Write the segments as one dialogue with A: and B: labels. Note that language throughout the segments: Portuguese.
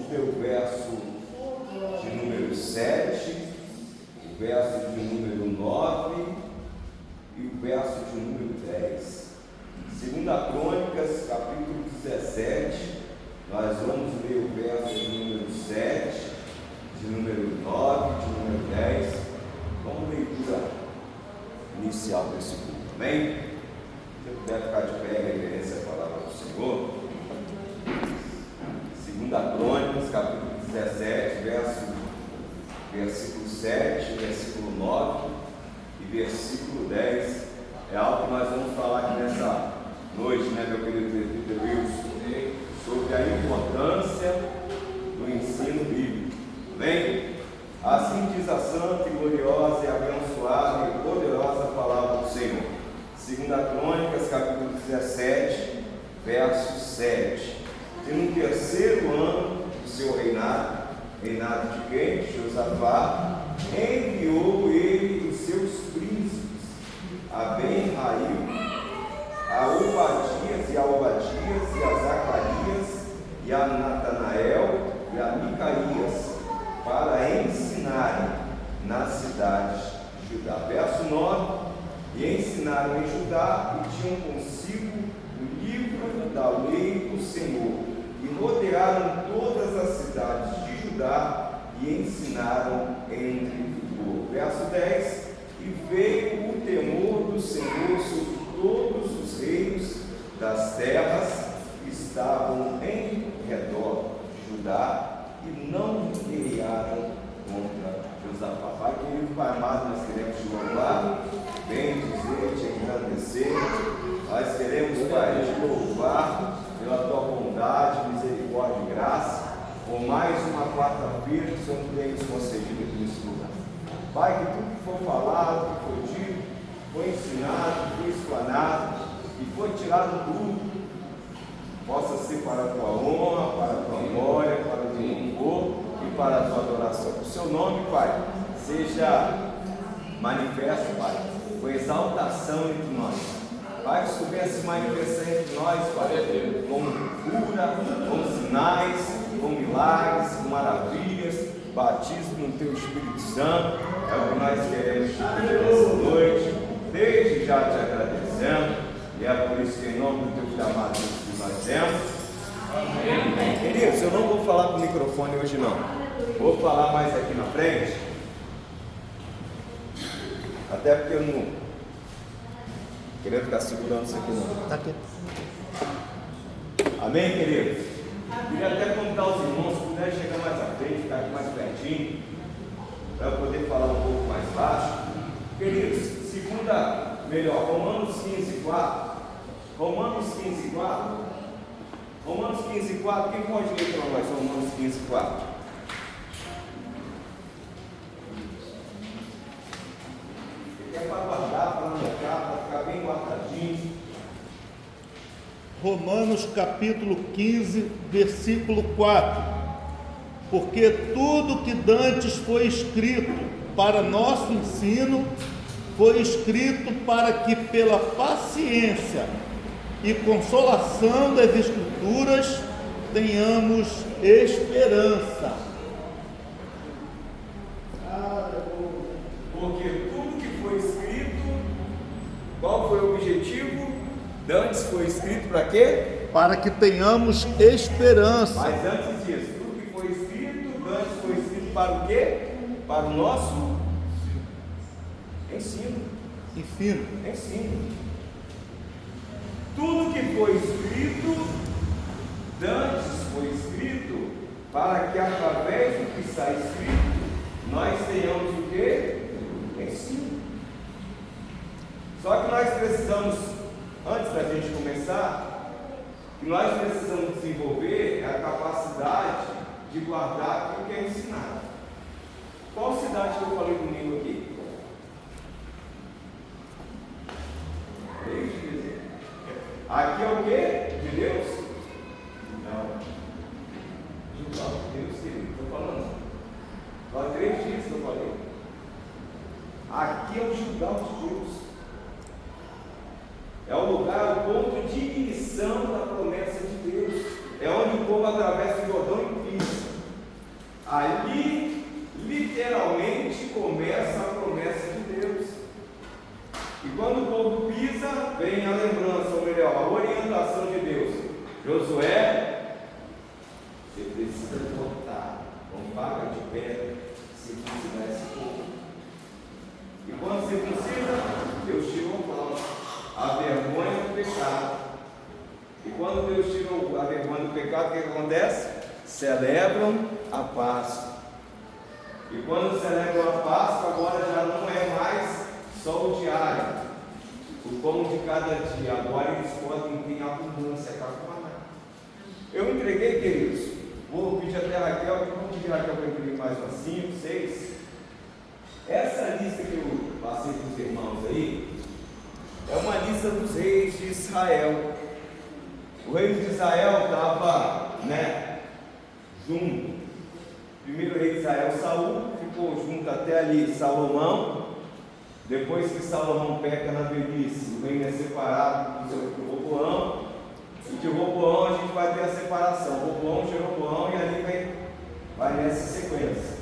A: ver o verso de número 7, o verso de número 9 e o verso de número 10. Segunda Crônicas, capítulo 17, nós vamos ler o verso de número 7, de número 9, de número 10. Vamos leitura inicial desse culto, amém? Se você puder ficar de pé em reverência à palavra do Senhor. Segunda Crônicas, capítulo 17, versículo 7, versículo 9 e versículo 10. É algo que nós vamos falar aqui nessa noite, né, meu querido presbítero Wilson, sobre a importância do ensino bíblico. Amém? Assim diz a santa e gloriosa e abençoada e poderosa palavra do Senhor. Segunda Crônicas, capítulo 17, verso 7. E no terceiro ano do seu reinado de quem? Josafá, enviou ele os seus príncipes, a Ben-Hail, a Obadias e a Zacarias e a Natanael e a Micaías, para ensinarem nas cidades de Judá. Verso 9: e ensinaram em Judá e tinham consigo o livro da lei do Senhor, e rodearam todas as cidades de Judá e ensinaram entre o povo. Verso 10: e veio o temor do Senhor sobre todos os reinos das terras que estavam em redor de Judá, e não guerrearam contra Josafá. Pai querido, Pai amado, nós queremos te louvar, bem dizer, te engrandecer. Nós queremos, Pai, te louvar pela tua bondade, misericórdia e graça, por mais uma quarta-feira que o Senhor tem nos concedido aqui nesse lugar. Pai, que tudo que foi falado, que foi dito, foi ensinado, foi explanado e foi tirado do grupo, possa ser para a tua honra, para a tua glória, para o teu louvor e para a tua adoração. Que o seu nome, Pai, seja manifesto, Pai, com exaltação entre nós. Pai, que o Senhor venha se manifestar entre nós, Pai, com cura, com sinais, com milagres, com maravilhas, batismo no teu Espírito Santo. É o que nós queremos te pedir nessa noite. Desde já te agradecendo, e é por isso que em nome do teu filho amado Jesus nós temos. Amém. Queridos, eu não vou falar com o microfone hoje não, vou falar mais aqui na frente, até porque eu não queria ficar segurando isso aqui não. Tá aqui. Amém, queridos? Queria até convidar os irmãos, se puder chegar mais à frente, ficar aqui mais pertinho, para eu poder falar um pouco mais baixo. Queridos, Romanos 15:4. Romanos 15:4. Romanos 15:4. Quem pode ler para nós? Romanos 15:4. É para guardar, para anotar, para ficar bem guardadinho.
B: Romanos capítulo 15, versículo 4. Porque tudo que dantes foi escrito para nosso ensino, foi escrito para que pela paciência e consolação das Escrituras tenhamos esperança.
A: Porque tudo que foi escrito, qual foi o objetivo? Antes foi escrito para quê?
B: Para que tenhamos esperança.
A: Mas antes disso, tudo que foi escrito, antes foi escrito para o quê? Para o nosso ensino. Tudo que foi escrito, antes foi escrito para que através do que está escrito, nós tenhamos o quê? Ensino. Só que nós precisamos, antes da gente começar, que nós precisamos desenvolver a capacidade de guardar aquilo que é ensinado. Qual cidade que eu falei domingo aqui? Aqui é o que? De Deus? Não. Judá de Deus, querido, estou falando. Há 3 dias que eu falei. Aqui é o Judá de Deus. É o lugar, o ponto de ignição da promessa de Deus. É onde o povo atravessa o Jordão e pisa. Ali, literalmente, começa a promessa de Deus. E quando o povo pisa, vem a lembrança, ou melhor, a orientação de Deus. Josué, você precisa cortar com vaga de pedra, circuncidar esse povo. E quando circuncida, Deus tirou a vergonha do pecado. E quando Deus tirou a vergonha do pecado, o que acontece? Celebram a Páscoa. E quando celebram a Páscoa, agora já não é mais só o diário, o pão de cada dia. Agora eles podem ter abundância com maná. Eu entreguei, queridos. Vou pedir até a Raquel, vamos pedir a Raquel para imprimir mais umas 5, 6. Essa lista que eu passei para os irmãos aí é uma lista dos reis de Israel. O rei de Israel estava, junto. O primeiro rei de Israel, Saul, ficou junto até ali Salomão. Depois que Salomão peca na velhice, o reino é separado do seu Roboão. E de Roboão a gente vai ter a separação. Roboão, Jeroboão, e ali vai nessa sequência.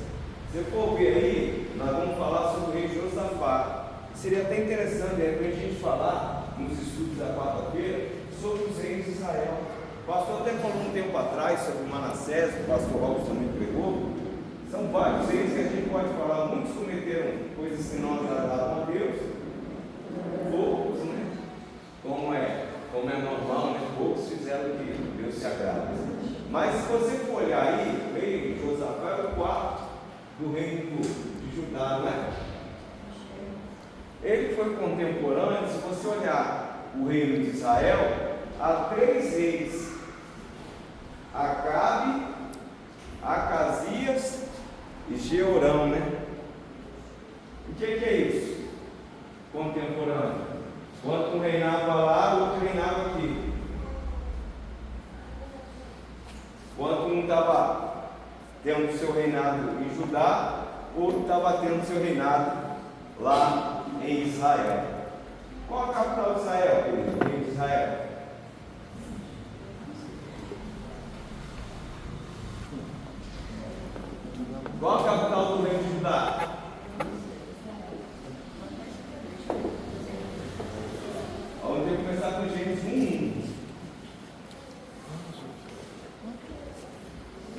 A: Se for ver aí, nós vamos falar sobre o rei Josafá. Seria até interessante, de repente, a gente falar nos estudos da quarta-feira sobre os reis de Israel. O pastor até falou um tempo atrás sobre Manassés, o pastor Robson também pregou. São vários reis que a gente pode falar. Muitos cometeram coisas que não agradavam a Deus. Poucos, como é normal, poucos fizeram o que Deus se agrada. Mas se você for olhar aí, o rei Josafá é o quarto do reino de Judá, Ele foi contemporâneo. Se você olhar o reino de Israel, há 3 reis: Acabe, Acasias e Jeorão, O que é isso? Contemporâneo. Enquanto um reinava lá, o outro reinava aqui. Enquanto um estava tendo seu reinado em Judá, o outro estava tendo seu reinado lá em Israel. Qual a capital de Israel, querido? Reino de Israel. Qual a capital do reino de Judá? Vamos ter que começar com Gênesis 1:1.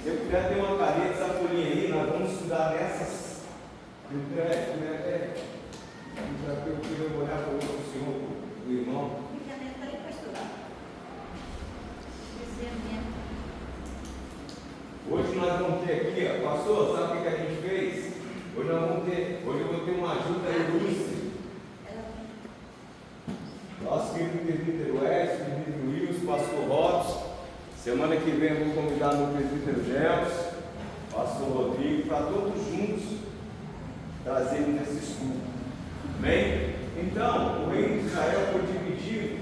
A: Se eu puder ter uma caneta, essa folhinha aí, nós vamos estudar nessas. Eu queria olhar para o senhor, o irmão. Hoje nós vamos ter aqui, pastor, sabe o que a gente fez? Hoje eu vou ter uma ajuda ilustre. Nosso querido presbítero West, presbítero Wilson, pastor Robson. Semana que vem eu vou convidar meu presbítero Gelson, pastor Rodrigo, para todos juntos trazermos esse estudo. Bem? Então, o reino de Israel foi dividido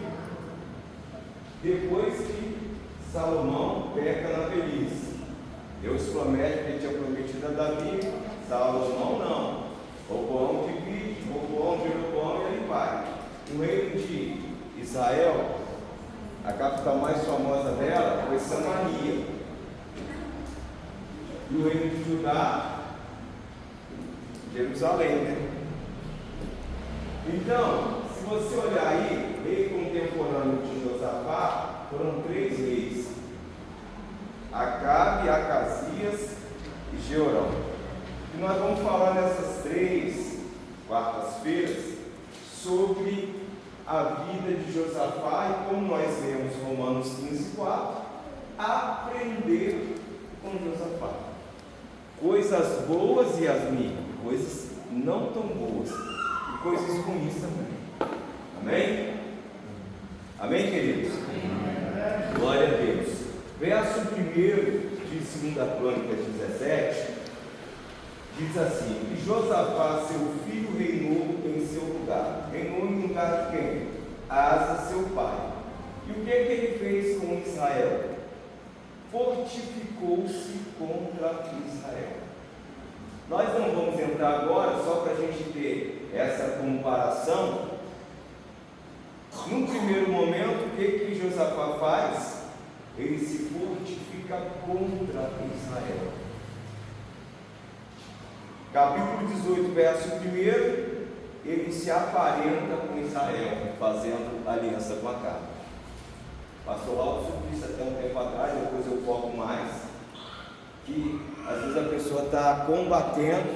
A: depois que Salomão peca na velhice. Deus promete que ele tinha prometido a Davi, Salomão não. Roboão divide, Roboão, Jeroboão e aí vai. O reino de Israel, a capital mais famosa dela foi Samaria. E o reino de Judá, Jerusalém, Então, se você olhar aí, rei contemporâneo de Josafá, foram 3 reis: Acabe, Acasias e Jeorão. E nós vamos falar nessas 3 quartas-feiras sobre a vida de Josafá e, como nós lemos Romanos 15:4, aprender com Josafá. Coisas boas, Yasmin, coisas não tão boas e coisas ruins também. Amém? Amém, queridos? Amém. Glória a Deus. Verso 1 de 2 Crônicas 17 diz assim: e Josafá, seu filho, reinou em seu lugar. Reinou em lugar de quem? Asa, seu pai. E o que ele fez com Israel? Fortificou-se contra Israel. Nós não vamos entrar agora, só para a gente ter essa comparação. No primeiro momento, o que Josafá faz? Ele se fortifica contra Israel. capítulo 18, verso 1, ele se aparenta com Israel, fazendo aliança com Acabe. Pastor Aldo sobre isso até um tempo atrás, depois eu foco mais, que às vezes a pessoa está combatendo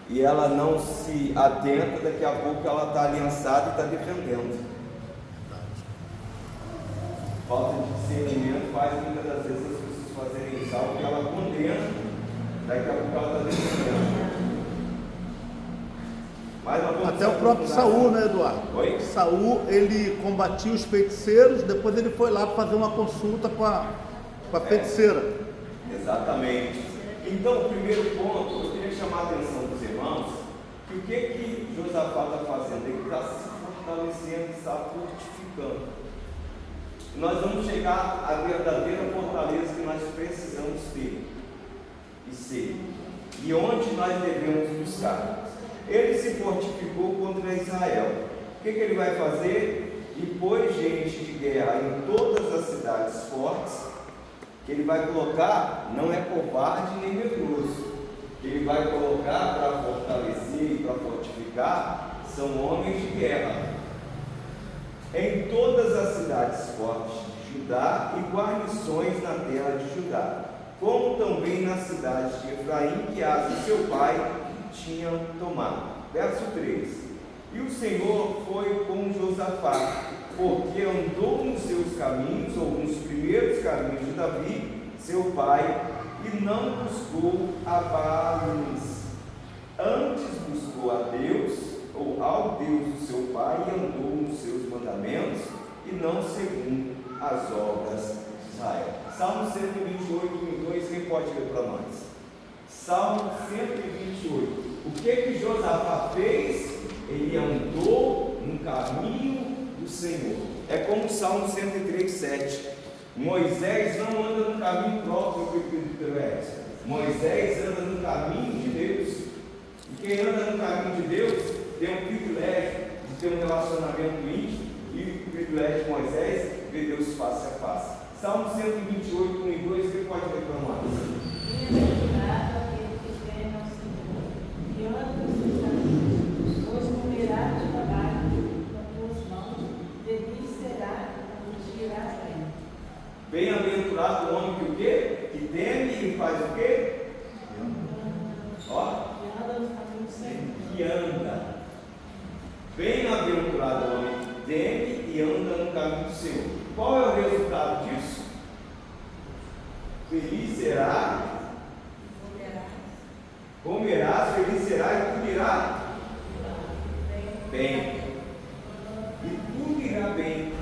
A: e ela não se atenta, daqui a pouco ela está aliançada e está defendendo. Falta de discernimento faz muitas das vezes as pessoas fazerem isso, algo que ela condena, daqui a pouco ela está defendendo.
B: Até o próprio Saul, né, Eduardo?
A: Oi?
B: Saul, ele combatia os feiticeiros, depois ele foi lá fazer uma consulta com a feiticeira.
A: Exatamente. Então, o primeiro ponto, eu queria chamar a atenção dos irmãos, que o que Josafá está fazendo? Ele está se fortalecendo, está fortificando. Nós vamos chegar à verdadeira fortaleza que nós precisamos ter e ser, e onde nós devemos buscar. Ele se fortificou contra Israel. O que ele vai fazer? E pôs gente de guerra em todas as cidades fortes, que ele vai colocar, não é covarde nem medroso, que ele vai colocar para fortalecer e para fortificar, são homens de guerra. Em todas as cidades fortes de Judá e guarnições na terra de Judá, como também nas cidades de Efraim, que Asa e seu pai tinham tomado. Verso 3: E o Senhor foi com Josafá, porque andou nos seus caminhos, ou nos primeiros caminhos de Davi, seu pai, e não buscou a Baalins. Antes buscou a Deus, ou ao Deus do seu pai, e andou nos seus mandamentos, e não segundo as obras de Israel. Salmo 128, 2, quem pode ler para nós? Salmo 128. O que Josafá fez? Ele andou no caminho do Senhor. É como o Salmo 103, 7. Moisés não anda no caminho próprio que Moisés anda no caminho de Deus. E quem anda no caminho de Deus tem o privilégio de ter um relacionamento íntimo, e o privilégio de Moisés ver Deus face a face. Salmo 128, 1 e 2, quem pode ler para nós?
C: Bem-aventurado aquele que teme ao Senhor, e anda nos seus caminhos, pois comerá de trabalho das tuas mãos, feliz será e dirá bem.
A: Bem-aventurado o homem que o quê? Que teme e faz o quê? Ó.
C: Que anda nos caminhos sempre.
A: Que anda. Bem-aventurado o homem que teme e anda no caminho do Senhor. Qual é o resultado disso? Feliz será, comerás, feliz será e tudo irá bem. E tudo irá bem.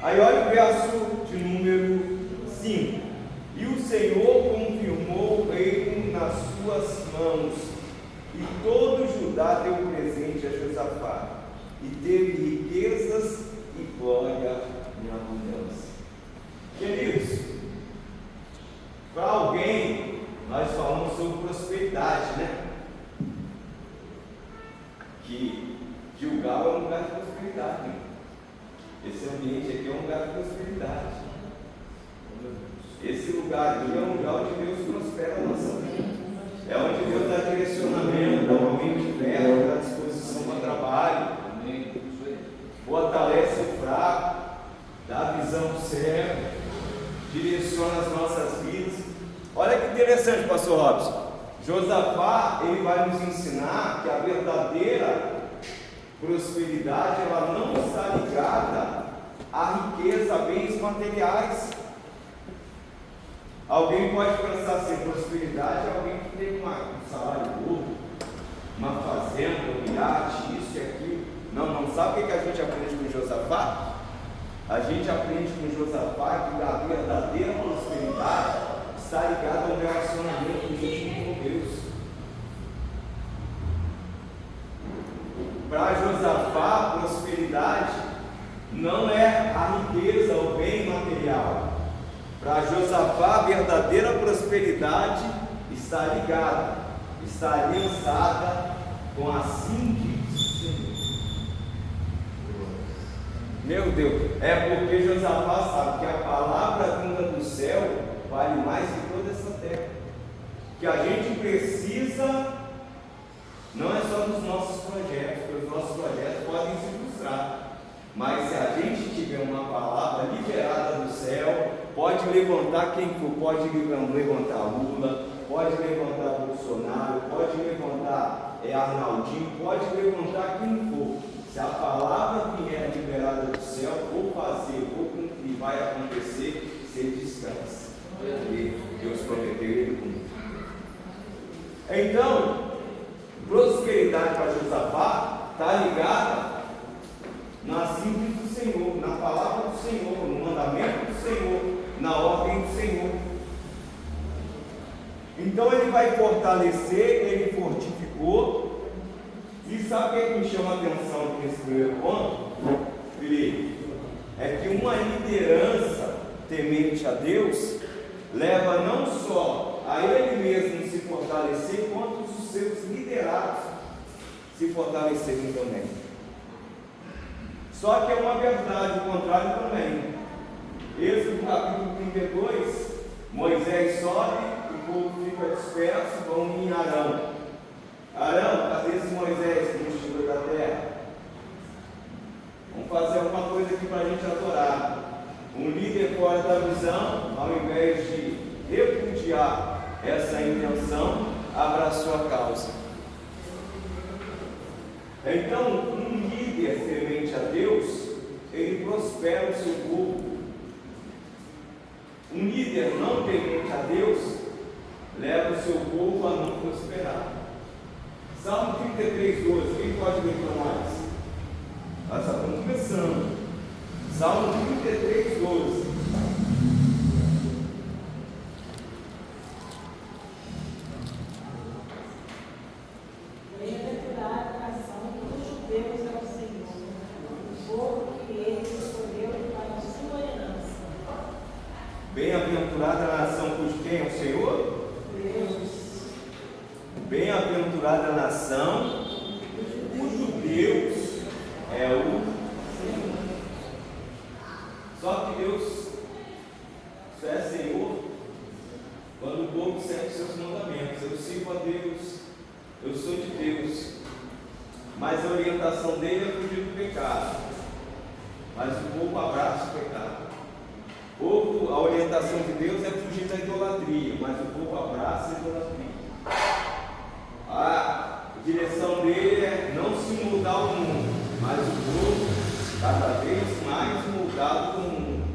A: Aí olha o verso de número 5. E o Senhor confirmou o reino nas suas mãos, e todo Judá deu presente a Josafá, e teve riquezas e glória em abundância. Queridos, para alguém, nós falamos sobre prosperidade, né? Que Gilgal é um lugar de prosperidade, né? Esse ambiente aqui é um lugar de prosperidade. Esse lugar aqui é um lugar onde Deus prospera a nossa vida. É onde Deus dá direcionamento, dá um aumento de verba, dá disposição para trabalho, fortalece o fraco, dá visão para o cego, direciona as nossas vidas. Olha que interessante, pastor Robson. Josafá, ele vai nos ensinar que a verdadeira prosperidade, ela não está ligada à riqueza, a bens materiais. Alguém pode pensar assim, prosperidade é alguém que tem um salário gordo, uma fazenda, um iate, isso e aquilo. Não sabe o que a gente aprende com Josafá? A gente aprende com Josafá que a verdadeira prosperidade está ligada ao relacionamento íntimo com Deus. Para Josafá, a prosperidade não é a riqueza ou bem material. Para Josafá, a verdadeira prosperidade está ligada, está aliançada com a síntese do Senhor. Meu Deus, é porque Josafá sabe que a palavra vinda do céu vale mais que toda essa terra. Que a gente precisa não é só nos nossos projetos, porque os nossos projetos podem se frustrar. Mas se a gente tiver uma palavra liberada do céu, pode levantar quem for, pode levantar Lula, pode levantar Bolsonaro, pode levantar Arnaldinho, pode levantar quem for. Se a palavra vier liberada do céu, vou fazer, vou cumprir, vai acontecer, você descansa. Porque Deus prometeu ele cumprir. Então, prosperidade para Josafá está ligada na síntese do Senhor, na palavra do Senhor, no mandamento do Senhor, na ordem do Senhor. Então ele vai fortalecer, ele fortificou. E sabe o que me chama a atenção aqui nesse primeiro ponto, Felipe? É que uma liderança temente a Deus leva não só a ele mesmo se fortalecer, quanto os seus liderados se fortalecerem também. Só que é uma verdade, o contrário também. Êxodo capítulo 32, Moisés sobe, o povo fica disperso, vão em Arão. Arão, cadê esse Moisés que nos tirou da terra? Vamos fazer alguma coisa aqui para a gente adorar. Um líder fora da visão, ao invés de repudiar essa intenção, abraçou a causa. Então, um líder temente a Deus, ele prospera o seu povo. Um líder não temente a Deus, leva o seu povo a não prosperar. Salmo 33, 12, quem pode ler para nós? Nós já estamos começando. Salmo 33, 12.
C: Bem-aventurada a nação cujo Deus é o Senhor, o povo que ele escolheu para a sua herança.
A: Bem-aventurada a nação cujo quem é o Senhor?
C: Deus.
A: Bem-aventurada a nação cujo Deus é o Senhor. Só que Deus só é Senhor quando o povo segue os seus mandamentos. Eu sirvo a Deus, eu sou de Deus, mas a orientação dele é fugir do pecado. Mas o povo abraça o pecado. A orientação de Deus é fugir da idolatria, mas o povo abraça a idolatria. A direção dele é não se mudar ao mundo, mas o povo cada vez mais mudado com o mundo.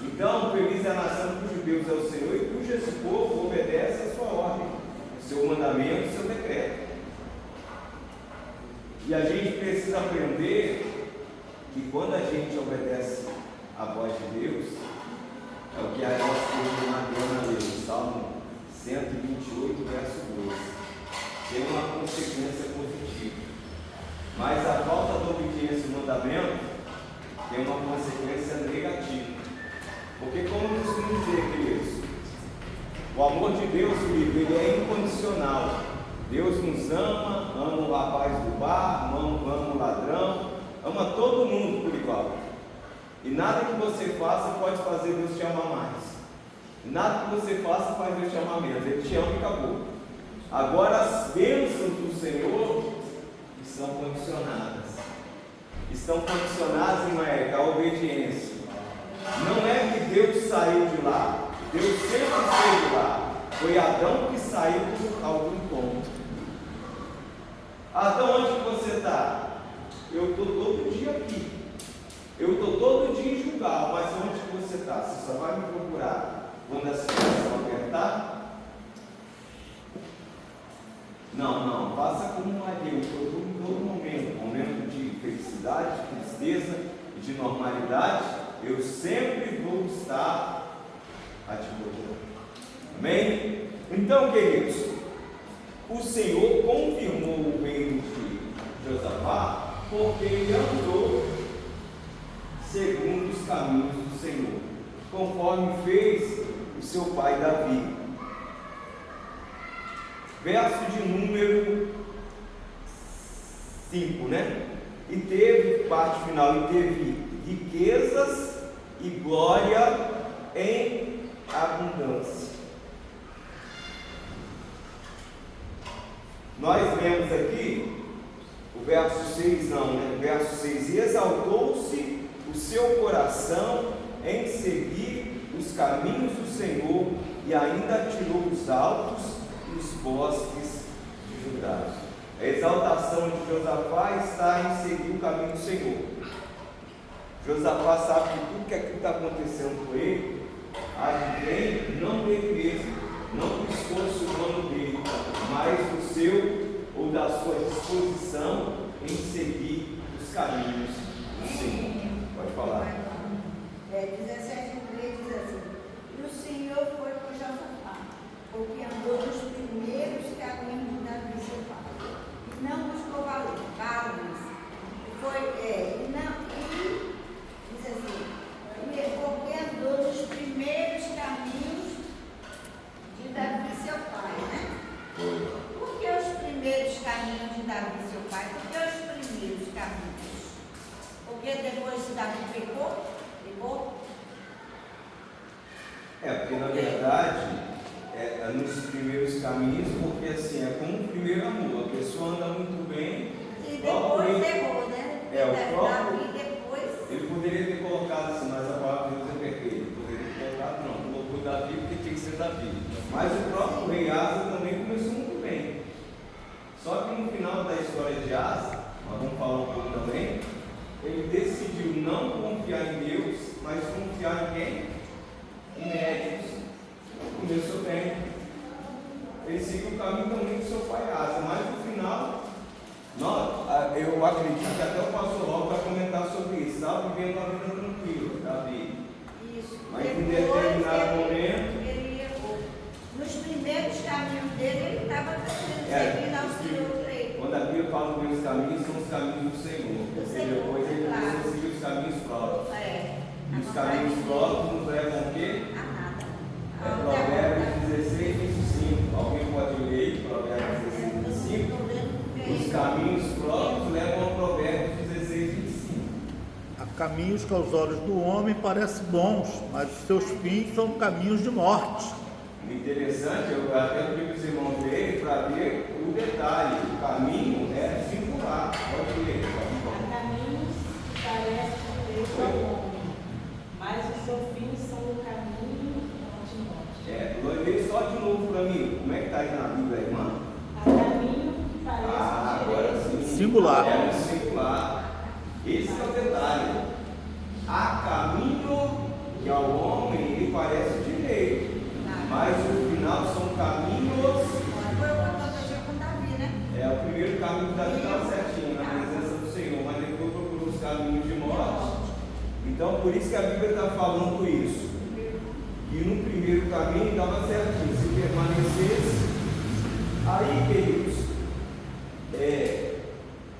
A: Então, feliz é a nação cujo Deus é o Senhor e cujo esse povo obedece a sua ordem, seu mandamento, seu decreto. E a gente precisa aprender que quando a gente obedece a voz de Deus, é o que a nossa irmã leu no Salmo 128, verso 2. Tem uma consequência positiva. Mas a falta da obediência ao mandamento tem uma consequência negativa. Porque, como eu costumo dizer, queridos, o amor de Deus, ele é incondicional. Deus nos ama, ama o rapaz do bar, ama o ladrão, ama todo mundo por igual. E nada que você faça pode fazer Deus te amar mais. Nada que você faça faz Deus te amar menos. Ele te ama e acabou. Agora as bênçãos do Senhor estão condicionadas. Estão condicionadas, irmã, à obediência. Não é que Deus saiu de lá. Deus sempre esteve lá. Foi Adão que saiu por algum ponto. Adão, onde que você está? Eu estou todo dia aqui. Eu estou todo dia em Gilgal, mas onde que você está? Você só vai me procurar quando a situação apertar? Não, faça como Maria. Eu estou em todo momento de felicidade, de tristeza e de normalidade, eu sempre vou estar a te procurar. Amém? Então, queridos, o Senhor confirmou o reino de Josafá porque ele andou segundo os caminhos do Senhor, conforme fez o seu pai Davi. Verso de número 5, né? E teve, parte final, e teve riquezas e glória em abundância. Nós lemos aqui o verso 6, não, né? O verso 6: e exaltou-se o seu coração em seguir os caminhos do Senhor, e ainda tirou os altos e os bosques de Judá. A exaltação de Josafá está em seguir o caminho do Senhor. Josafá sabe que tudo que aquilo está acontecendo com ele, advém não dele mesmo, não do esforço humano dele, mas do seu ou da sua disposição em seguir os caminhos do Senhor. Pode falar.
D: 17:3 diz assim: e o Senhor foi com Josafá, porque andou nos primeiros caminhos de Davi seu pai, e não buscou valores, diz assim, porque andou nos primeiros caminhos de Davi seu pai, né? Por que os primeiros caminhos de Davi seu pai? Por que os primeiros caminhos? Porque depois de Davi pecou?
A: Porque na verdade é nos primeiros caminhos, porque assim, é como o primeiro amor, a pessoa anda muito bem.
D: E depois errou, né?
A: O próprio,
D: Davi depois.
A: ele poderia ter colocado assim, mas a palavra de Deus é perfeita. Ele poderia ter colocado, não, colocou Davi porque tinha que ser Davi. Mas o próprio rei Asa também começou muito bem. Só que no final da história de Asa, nós vamos falar um pouco também, ele decidiu não confiar em Deus, mas confiar em quem? Em médicos. Começou bem. Ele seguiu o caminho também do seu pai Asa, mas no final, eu acredito que até o pastor Paulo vai comentar sobre isso. Estava vivendo uma vida tranquila, Davi.
D: Isso.
A: Mas em determinado momento,
D: ele errou. Nos primeiros caminhos dele, ele estava seguindo ao Senhor para ele.
A: quando a Bíblia fala dos meus caminhos, são os caminhos do Senhor. Porque depois ele começou a seguir os caminhos próprios. E os caminhos próprios nos levam a quê?
D: A nada.
A: Provérbios 16, 25. Alguém pode ler Provérbios 16, 25? Os caminhos próprios levam a Provérbios 16, 25.
B: Há caminhos que aos olhos do homem parecem bons, mas os seus fins são caminhos de morte.
A: Interessante, eu até pedi para os irmãos verem para ver o detalhe. O caminho é singular. Pode ler.
C: Há caminhos que parecem direito ao homem, mas os seus fins são o caminho de morte.
A: Vou ler só de novo para mim. Como é que está aí na Bíblia, irmã?
C: Há caminho que parece
A: Agora
C: direito.
A: sim.
B: Singular.
A: É um singular. Esse é o detalhe. Há caminho que ao homem ele parece direito, mas o final são caminhos.
D: Foi o que aconteceu com Davi, né?
A: O primeiro caminho da vida estava certinho, na presença do Senhor, mas depois procurou os caminhos de morte. Então, por isso que a Bíblia está falando isso. E no primeiro caminho estava certinho, se permanecesse. Aí, queridos,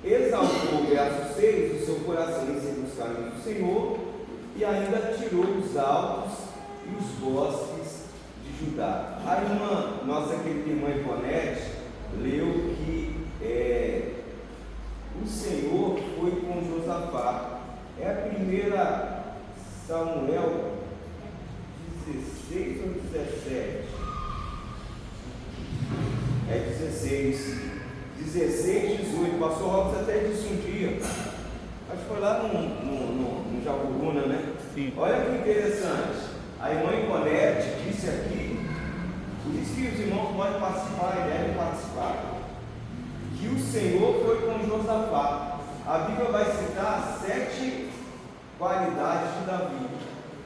A: exaltou, verso 6, o seu coração em seguir os caminhos do Senhor, e ainda tirou os altos e os bosques de Judá. A irmã, nossa querida irmã Ivonete, leu que o Senhor foi com Josafá. É a primeira Samuel 16 ou 17? É 16. 16, 18. O pastor Robson até disse um dia, acho que foi lá no Jacuruna, né?
B: Sim.
A: Olha que interessante. A irmã Ivonete disse aqui, por isso que os irmãos podem participar e devem participar, que o Senhor foi com Josafá. A Bíblia vai citar 7 qualidades de Davi,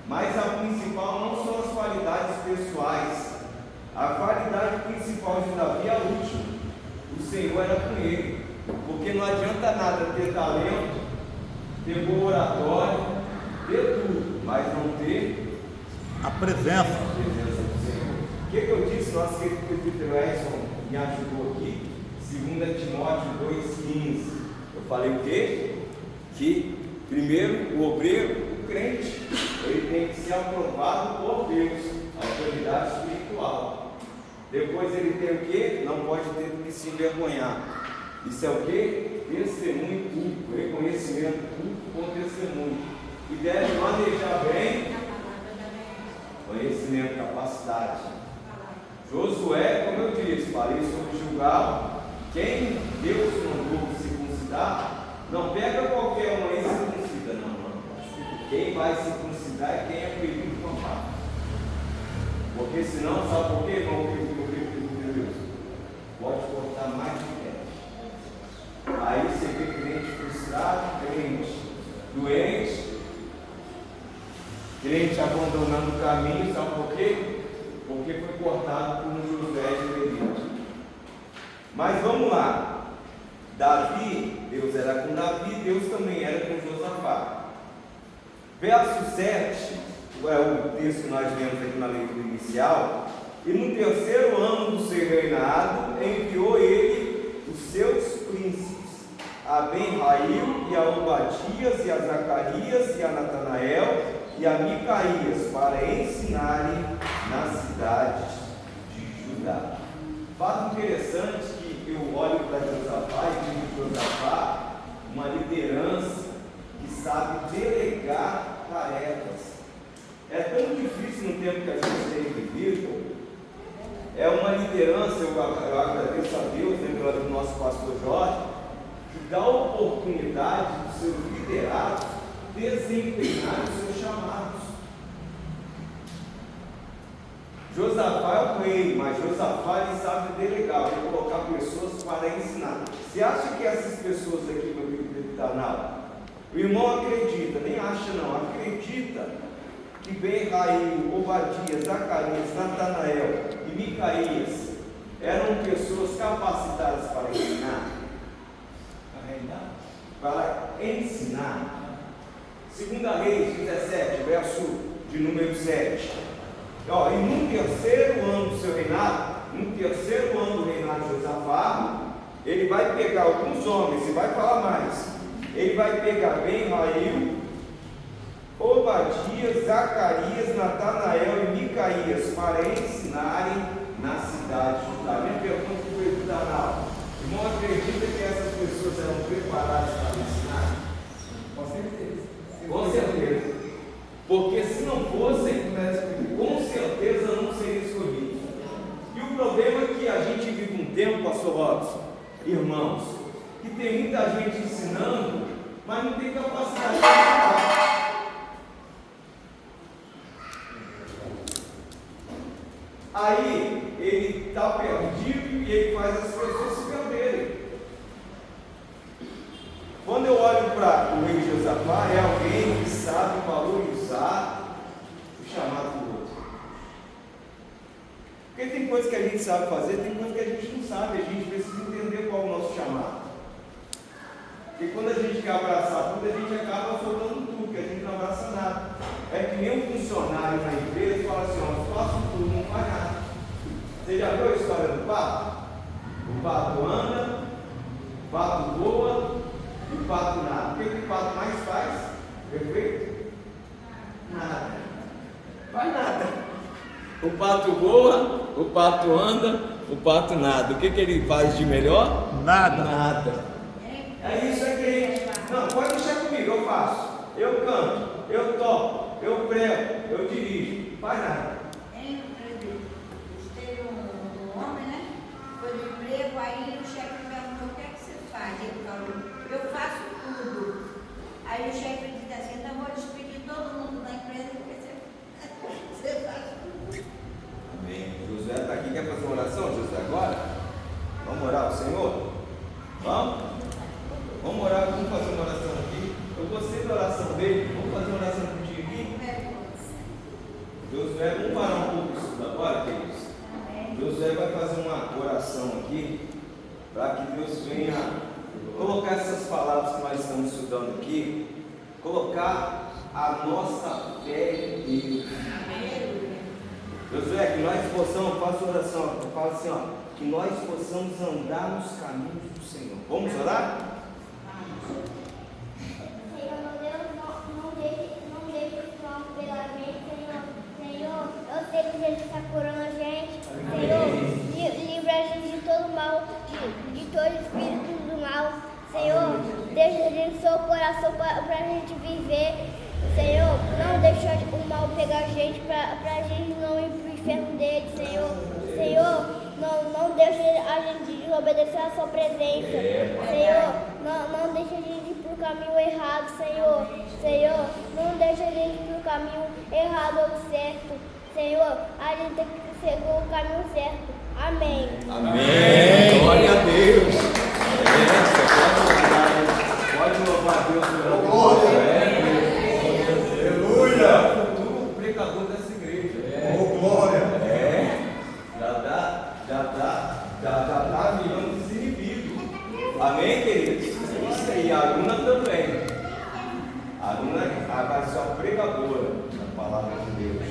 A: mas a principal não são as qualidades pessoais. A qualidade principal de Davi é a última. O Senhor era com ele, porque não adianta nada ter talento, ter bom oratório, ter tudo, mas não ter
B: A presença.
A: do Senhor. O que eu disse? Nosso querido Pedro Edson me ajudou aqui, 2 Timóteo 2,15. Eu falei o quê? Que primeiro o obreiro, o crente, ele tem que ser aprovado por Deus, autoridade espiritual. Depois ele tem o quê? Não pode ter que se envergonhar. Isso é o quê? Testemunho público, reconhecimento público com testemunho. E deve manejar bem conhecimento, capacidade. Josué, como eu disse, falei sobre Gilgal, Quem Deus mandou circuncidar, não pega qualquer um e circuncida, não. Quem vai circuncidar é quem é ferido com a faca. Porque senão, sabe por quê, irmão? Deus pode cortar mais de pé. Aí você vê crente frustrado, crente doente, crente abandonando o caminho, sabe por quê? Porque foi cortado por um José de Egito. Mas vamos lá. Davi, Deus era com Davi, Deus também era com Josafá. Verso 7, é o texto que nós lemos aqui na leitura inicial. E no terceiro ano do seu reinado, enviou ele os seus príncipes, a Ben-Rail, e a Obadias, e a Zacarias, e a Natanael, e a Micaías, para ensinarem nas cidades de Judá. Fato interessante que eu olho para Josafá e digo Josafá, uma liderança que sabe delegar tarefas. É tão difícil no tempo que a gente tem vivido. É uma liderança, eu agradeço a Deus, lembrando do nosso pastor Jorge, que dá a oportunidade dos seus liderados desempenhar os seus chamados. Josafá é o rei, mas Josafá ele sabe delegar, ele colocar pessoas para ensinar. Você acha que essas pessoas aqui, meu querido Danal, o irmão acredita, nem acha não, acredita que Ben-Rail, Obadias, Zacarias, Natanael e Micaías eram pessoas capacitadas para ensinar? Para ensinar. 2 Reis 17, verso de número 7. E no terceiro ano do seu reinado, no terceiro ano do reinado de Josafá, ele vai pegar alguns homens, e vai falar mais. Ele vai pegar Ben-Rail, Obadias, Zacarias, Natanael e Micaías para ensinarem na cidade de Judá. Minha pergunta para o Pedro Danal: irmão, acredita que essas pessoas eram preparadas para ensinar?
E: Com certeza.
A: Com certeza. Porque se não fossem, com certeza não seriam escolhidos. E o problema é que a gente vive um tempo, pastor Robson, irmãos, que tem muita gente ensinando, mas não tem capacidade de ensinar. Aí ele está perdido e ele faz as pessoas se perderem. Quando eu olho para o rei Josafá, é alguém que sabe valorizar o chamado do outro. Porque tem coisas que a gente sabe fazer, tem coisas que a gente não sabe, a gente precisa entender qual é o nosso chamado. Porque quando a gente quer abraçar tudo, a gente acaba soltando tudo, que a gente não abraça nada. É que nem um funcionário na empresa fala assim: ó, eu faço tudo, não faz nada. Você já viu a história do pato? O pato anda, o pato voa e o pato nada. O que o pato mais faz? Perfeito? Nada. Faz nada. O pato voa, o pato anda, o pato nada. O que ele faz de melhor?
B: Nada.
A: Nada. É isso aqui. Não, pode deixar comigo, eu faço. Eu canto, eu toco, eu prego, eu dirijo. Faz nada.
D: Teve um homem, né? Foi no emprego, aí o chefe perguntou: o que é que você faz? Ele falou: eu faço tudo. Aí o chefe disse assim: então vou despedir todo mundo da empresa, porque você faz tudo.
A: Amém. Josué está aqui, quer fazer uma oração, Josué, agora? Vamos orar ao Senhor? Vamos? Vamos orar, vamos fazer uma oração aqui. Eu gostei da oração dele, vamos fazer uma oração contigo aqui? Josué, vamos parar um pouco isso agora, queridos. Josué vai fazer uma oração aqui, para que Deus venha colocar essas palavras que nós estamos estudando aqui, colocar a nossa fé em Deus. Josué, que nós possamos, faça oração, fala assim, ó, que nós possamos andar nos caminhos do Senhor. Vamos orar?
F: Senhor, meu Deus, não deixe o mal pela gente, Senhor, eu sei que Jesus está curando a gente. Senhor, livra a gente de todo mal, de todo espírito do mal. Senhor, deixa a gente seu coração para a gente viver. Senhor, não deixa o mal pegar a gente para a gente não ir para o inferno dele, Senhor. Senhor, não deixa a gente desobedecer a sua presença. Senhor, não deixa a gente ir pro caminho errado, Senhor. Senhor, não deixa a gente ir pro caminho errado ou certo. Senhor, a gente tem que seguir o caminho certo. Amém.
A: Amém. Glória a Deus. Pode louvar Deus pela glória. Aleluia. Futuro pregador dessa igreja. Glória. Já está virando desinibido. Amém, queridos? Isso aí, a Aruna também. A Aruna vai ser a pregadora da palavra de Deus.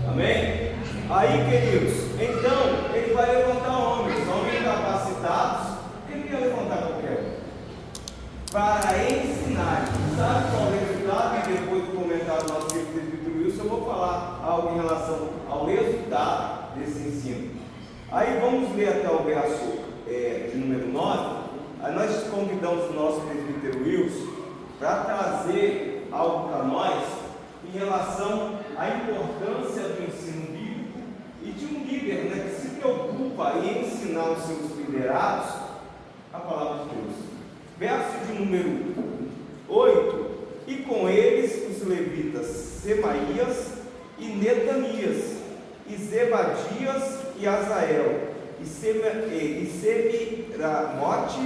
A: Amém? Aí, queridos, então, ele vai levantar homens capacitados. Ele quer levantar qualquer um para ensinar. Sabe qual é o resultado? E depois do comentário do nosso presbítero Wilson, eu vou falar algo em relação ao resultado desse ensino. Aí vamos ler até o verso de número 9. Aí nós convidamos o nosso presbítero Wilson para trazer algo para nós em relação à importância do ensino bíblico e de um líder, né, que se preocupa em ensinar os seus liderados a palavra de Deus. Verso de número 8: e com eles os levitas Semaías e Netanias, e Zebadias e Azael, e Semiramote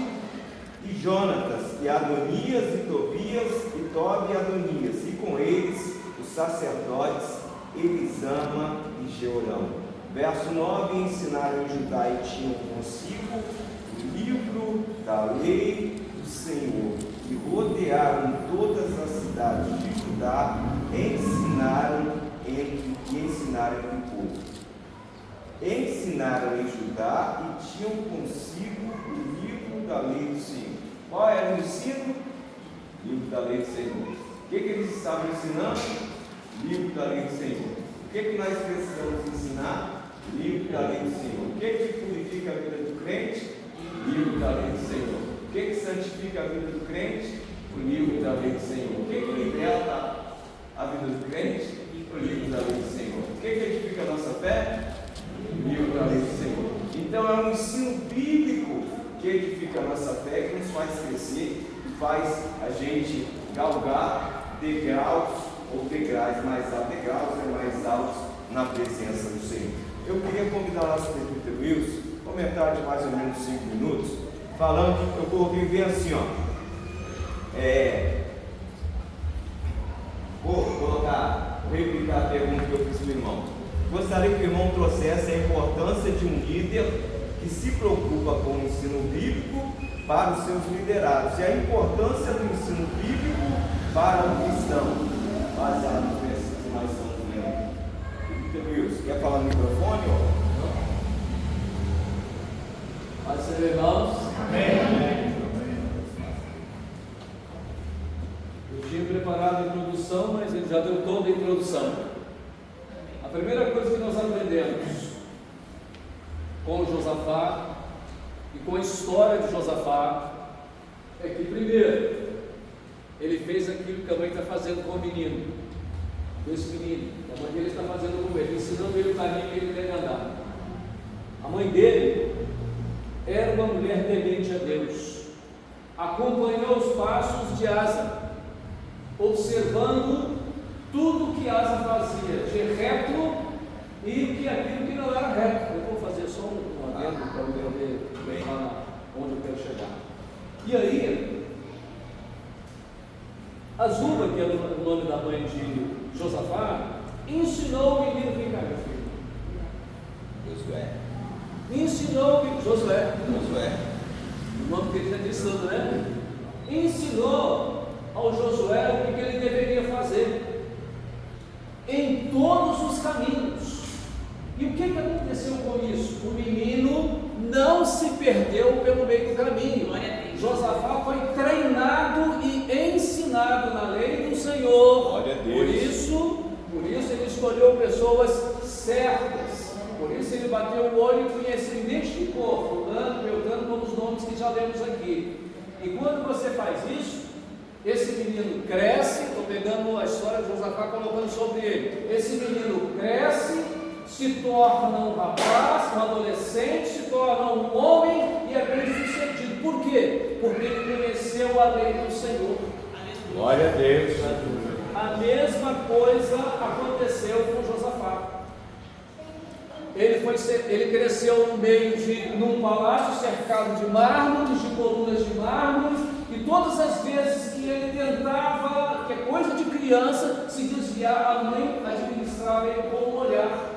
A: e Jonatas, e Adonias e Tobias, e Tobi e Adonias, e com eles os sacerdotes Elisama e Jeorão. Verso 9: ensinaram em Judá e tinham consigo o livro da lei do Senhor, e rodearam todas as cidades de Judá, ensinaram entre o povo. Ensinaram em Judá e tinham consigo o livro da lei do Senhor. Qual era o ensino? Livro da lei do Senhor. O que eles estavam ensinando? Livro da lei do Senhor. O que nós precisamos ensinar? Livro da lei do Senhor. O que purifica a vida do crente? Livro da lei do Senhor. O que santifica a vida do crente? O livro da lei do Senhor. O que liberta a vida do crente? O livro da lei do Senhor. O que edifica a nossa fé? O livro da lei do Senhor. Então é um ensino bíblico que edifica a nossa fé, que nos faz crescer e faz a gente galgar degraus ou degraus mais altos na presença do Senhor. Eu queria convidar o nosso presbítero Wilson, comentário de mais ou menos 5 minutos, falando, eu coloquei bem assim, ó. Vou replicar a pergunta que eu fiz para o irmão. Gostaria que o irmão trouxesse a importância de um líder que se preocupa com o ensino bíblico para os seus liderados e a importância do ensino bíblico para o cristão, baseado nos versículos que nós estamos lendo. Wilson, quer falar no microfone?
G: Pode ser, irmãos? Amém. Eu tinha preparado a introdução, mas ele já deu toda a introdução. A primeira coisa que nós aprendemos com Josafá e com a história de Josafá é que, primeiro, ele fez aquilo que a mãe está fazendo com o menino, com esse menino. A mãe dele está fazendo com ele, ensinando ele o caminho que ele deve andar. A mãe dele era uma mulher temente a Deus, acompanhou os passos de Asa, observando tudo que Asa fazia de reto e aquilo que não era reto. Eu vou fazer só um adendo para eu entender bem lá onde eu quero chegar. E aí, Azuba, que era o nome da mãe de Josafá, ensinou o menino, vem cá, meu filho.
A: Josué.
G: Ensinou Josué. O nome que ele está dizendo, né? Ensinou ao Josué o que ele deveria fazer em todos os caminhos. E o que aconteceu com isso? O menino não se perdeu pelo meio do caminho. Josafá foi treinado e ensinado na lei do Senhor.
A: Glória a Deus.
G: Por isso ele escolheu pessoas certas. Por isso ele bateu o olho e conheceu, identificou fulano, beltrano, como os nomes que já lemos aqui. E quando você faz isso, esse menino cresce. Estou pegando a história de Josafá colocando sobre ele. Esse menino cresce, se torna um rapaz, um adolescente, se torna um homem Por quê? Porque ele conheceu a lei do Senhor.
A: Glória a Deus.
G: A mesma coisa aconteceu com Josafá. Ele cresceu no meio num palácio cercado de mármores, de colunas de mármores, e todas as vezes que ele tentava, que é coisa de criança, se desviar, a mãe administrava ele com um olhar.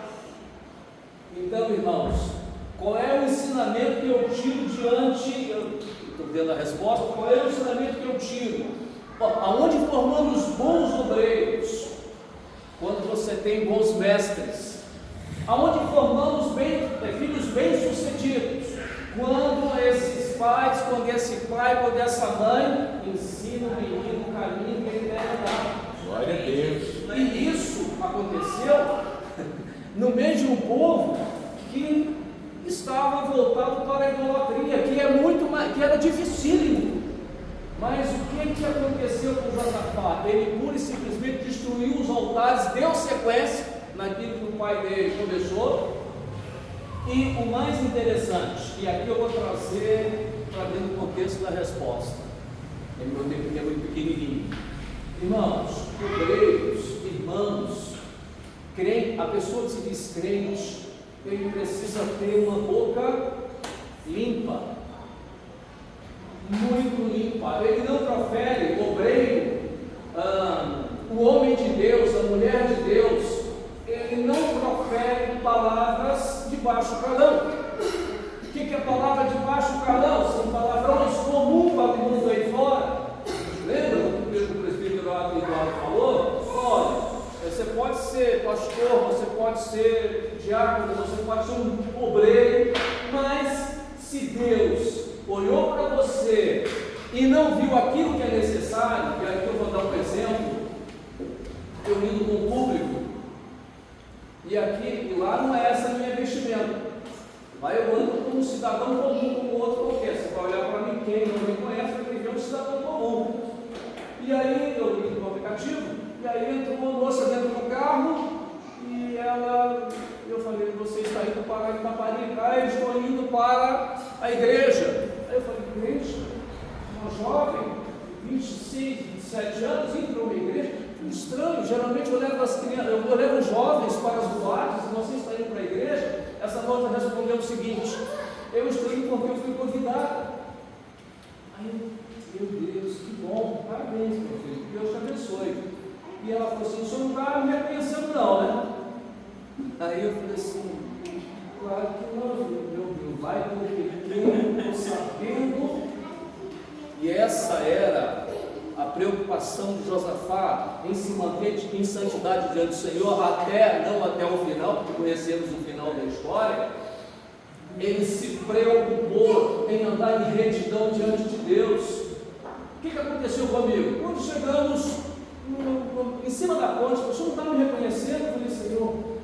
G: Então, irmãos, qual é o ensinamento que eu tiro diante, eu estou dando a resposta, qual é o ensinamento que eu tiro? Aonde formamos bons obreiros? Quando você tem bons mestres. Aonde formamos filhos bem-sucedidos? Quando esses pais, quando esse pai, quando essa mãe ensina o menino o caminho que ele deve dar.
A: Glória a Deus.
G: E isso aconteceu no meio de um povo que estava voltado para a idolatria, que era dificílimo. Mas o que aconteceu com Josafá? Ele pura e simplesmente destruiu os altares, deu sequência naquilo que o pai dele começou. E o mais interessante, e aqui eu vou trazer para dentro do contexto da resposta, meu tempo é muito pequenininho. Irmãos, obreiros, irmãos, a pessoa que se diz crente, ele precisa ter uma boca limpa, muito limpa. Ele não profere, o obreiro, o homem de Deus, a mulher de Deus, ele não profere palavras de baixo calão. O que é palavra de baixo calão? São palavrões comuns para o mundo aí fora. Lembra o que o presbítero Eduardo falou? Olha, você pode ser pastor, você pode ser diácono, você pode ser um obreiro, mas se Deus olhou para você e não viu aquilo que é necessário, e aqui eu vou dar um exemplo, eu indo com o público, e lá não é essa a minha vestimenta. Lá eu ando como um cidadão comum, como o outro qualquer. Você vai olhar para mim, quem não me conhece, vai ver um cidadão comum. E aí eu ligo no aplicativo, e aí entrou uma moça dentro do carro, e eu falei, você está indo para Itaparica? Eu estou indo para a igreja. Aí eu falei, igreja? Uma jovem, 26, 27 anos, indo para uma igreja? Estranho, geralmente eu levo as crianças, eu levo os jovens para as boates, e você está indo para a igreja? Essa moça respondeu o seguinte: eu estou indo porque eu fui convidada. Aí, meu Deus, que bom, parabéns, meu filho, Deus te abençoe. E ela falou assim: o senhor não está me reconhecendo, não, né? Aí eu falei assim: claro que não, meu Deus, vai porque eu estou sabendo. E essa era a preocupação de Josafá em se manter em santidade diante do Senhor, não até o final, porque conhecemos o final da história. Ele se preocupou em andar em retidão diante de Deus. O que aconteceu comigo? Quando chegamos em cima da ponte, o senhor não está me reconhecendo? Eu falei: Senhor, o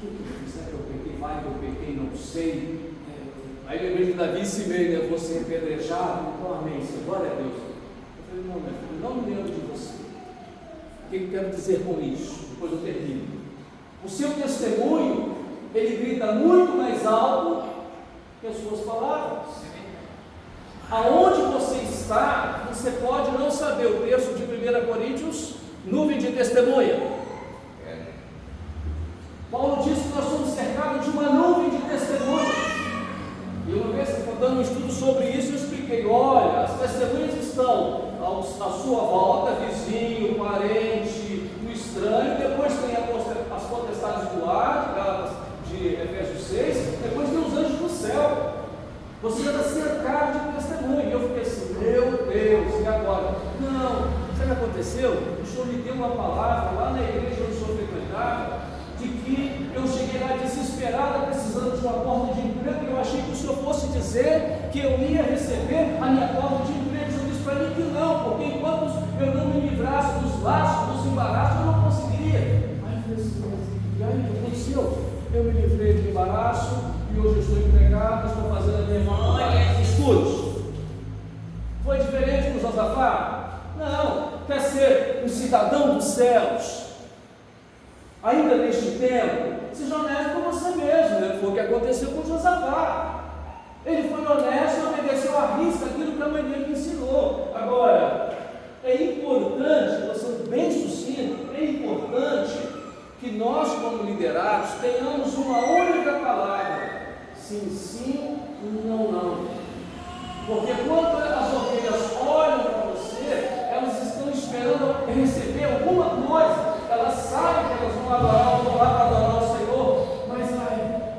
G: que eu fiz? Será que eu pequei? Vai que eu pequei, não sei. Aí lembrei de Davi e Simei, né? Vou ser apedrejado, então amém, glória a Deus. Eu falei: não, meu filho, não me lembro de você. O que eu quero dizer com isso? Depois eu termino. O seu testemunho, ele grita muito mais alto que as suas palavras. Aonde você está, você pode não saber. O texto de 1 Coríntios, nuvem de testemunha. Paulo diz que nós somos cercados de uma nuvem de testemunha. E uma vez que eu dando um estudo sobre isso, eu expliquei: olha, as testemunhas estão à sua volta, vizinho, parente, o estranho, depois tem as potestades do ar, de Efésios 6, depois tem os anjos do céu. Você está cercado de testemunho. E eu fiquei assim: meu Deus, e agora? Não, sabe o que aconteceu? O Senhor me deu uma palavra lá na igreja onde o Senhor frequentava, de que eu cheguei lá desesperada, precisando de uma porta de emprego, e eu achei que o Senhor fosse dizer que eu ia receber a minha porta de emprego. O Senhor disse para mim que não, porque enquanto eu não me livrasse dos laços, dos embaraços, eu não conseguiria. Aí eu falei assim: e aí o que aconteceu? Eu me livrei do embaraço e hoje eu estou empregado, estou fazendo a minha faculdade. Escute, foi diferente com Josafá? Não. Quer ser um cidadão dos céus? Ainda neste tempo, seja honesto com você mesmo, né? Foi o que aconteceu com Josafá. Ele foi honesto e obedeceu à risca aquilo que a mãe dele ensinou. Agora, é importante, nós somos bem sucintos, é importante que nós, como liderados, tenhamos uma única palavra: sim, sim, não, não. Porque quando as ovelhas olham para você, elas estão esperando receber alguma coisa. Elas sabem que elas vão adorar, vão lá para adorar o Senhor, mas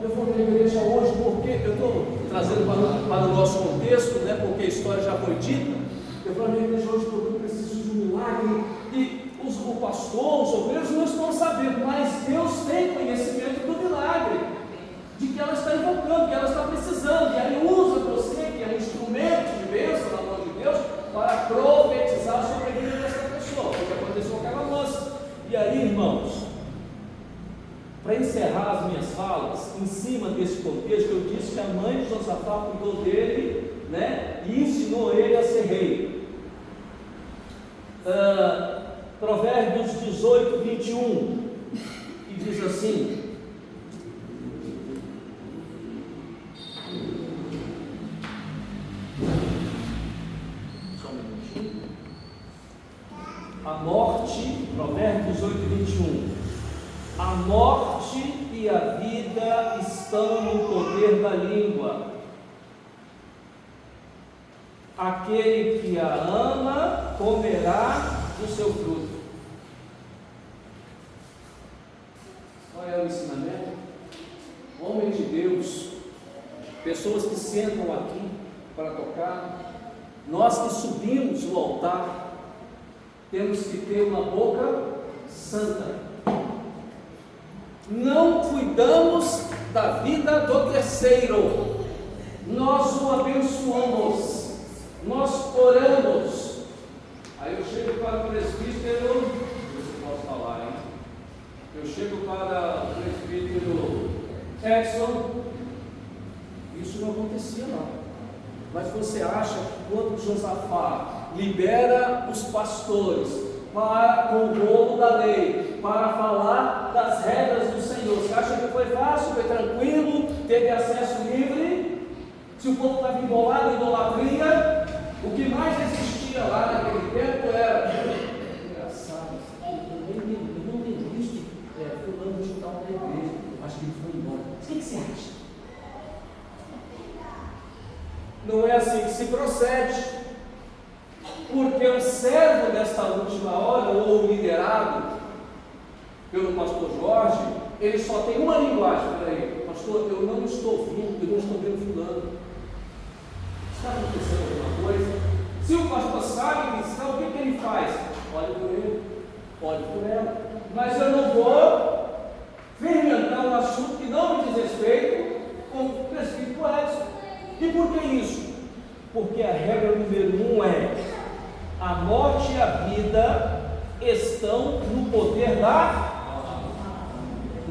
G: eu vou na igreja hoje porque eu estou trazendo para o nosso contexto, né, porque a história já foi dita. Eu vou na igreja hoje porque eu preciso de um milagre, e o pastor, os obreiros não estão sabendo, mas Deus tem conhecimento do milagre, de que ela está invocando, que ela está precisando, e aí usa você, que é um instrumento de bênção na mão de Deus, para profetizar sobre a vida dessa pessoa, porque aconteceu com aquela moça. E aí, irmãos, para encerrar as minhas falas, em cima desse contexto, eu disse que a mãe de Josafá cuidou dele, né, e ensinou ele a ser rei. Provérbios 18, 21, que diz assim: a morte, Provérbios 18, 21, a morte e a vida estão no poder da língua. Aquele que a ama comerá do seu fruto. Qual é o ensinamento? Homem de Deus, pessoas que sentam aqui para tocar, nós que subimos o altar, temos que ter uma boca santa. Não cuidamos da vida do terceiro, nós o abençoamos, nós oramos. Aí eu chego para o presbítero, não sei se eu posso falar, hein? Eu chego para o presbítero Edson, isso não acontecia lá. Mas você acha que quando Josafá libera os pastores para com o rolo da lei, para falar das regras do Senhor, você acha que foi fácil, foi tranquilo, teve acesso livre? Se o povo estava embolado em idolatria, o que mais existia lá naquele tempo era engraçado, eu não tenho visto fulano de tal da igreja, acho que ele foi embora. O que você acha? Não é assim que se procede, porque o servo desta última hora, ou o liderado pelo pastor Jorge, ele só tem uma linguagem para ele: pastor, eu não estou vendo, eu não estou vendo fulano, está acontecendo alguma coisa? Se o pastor sabe que está, o que ele faz? Olhe por ele, olhe por ela, mas eu não vou fermentar um assunto que não me diz respeito com o presbítero Edson. E por que isso? Porque a regra número 1 é: a morte e a vida estão no poder da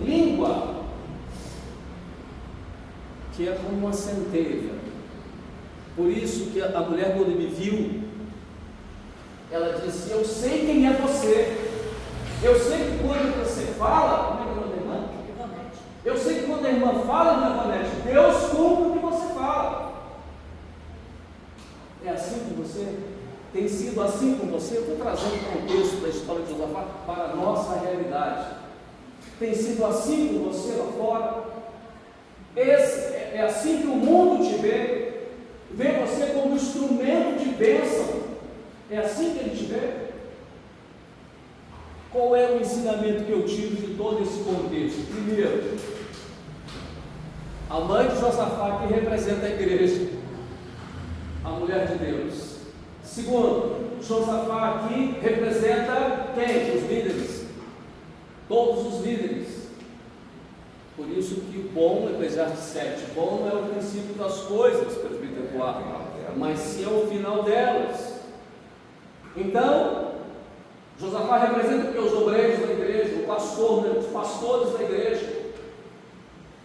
G: língua, que é como uma centelha. Por isso que a mulher, quando me viu, ela disse: eu sei quem é você, eu sei que quando você fala, como é que é o nome da irmã? Eu sei que quando a irmã fala, irmã Vanete, Deus cumpre o que você fala. É assim com você? Tem sido assim com você? Eu estou trazendo o contexto da história de Josafá para a nossa realidade. Tem sido assim com você lá fora? É assim que o mundo te vê? Vê você como instrumento de bênção? É assim que ele te vê? Qual é o ensinamento que eu tiro de todo esse contexto? Primeiro, a mãe de Josafá, que representa a igreja, a mulher de Deus. Segundo, Josafá aqui representa quem? Os líderes, todos os líderes. Por isso que o bom, Eclesiastes 7, bom não é o princípio das coisas, presbítero 4, mas sim é o final delas. Então, Josafá representa os obreiros da igreja, o pastor, os pastores da igreja.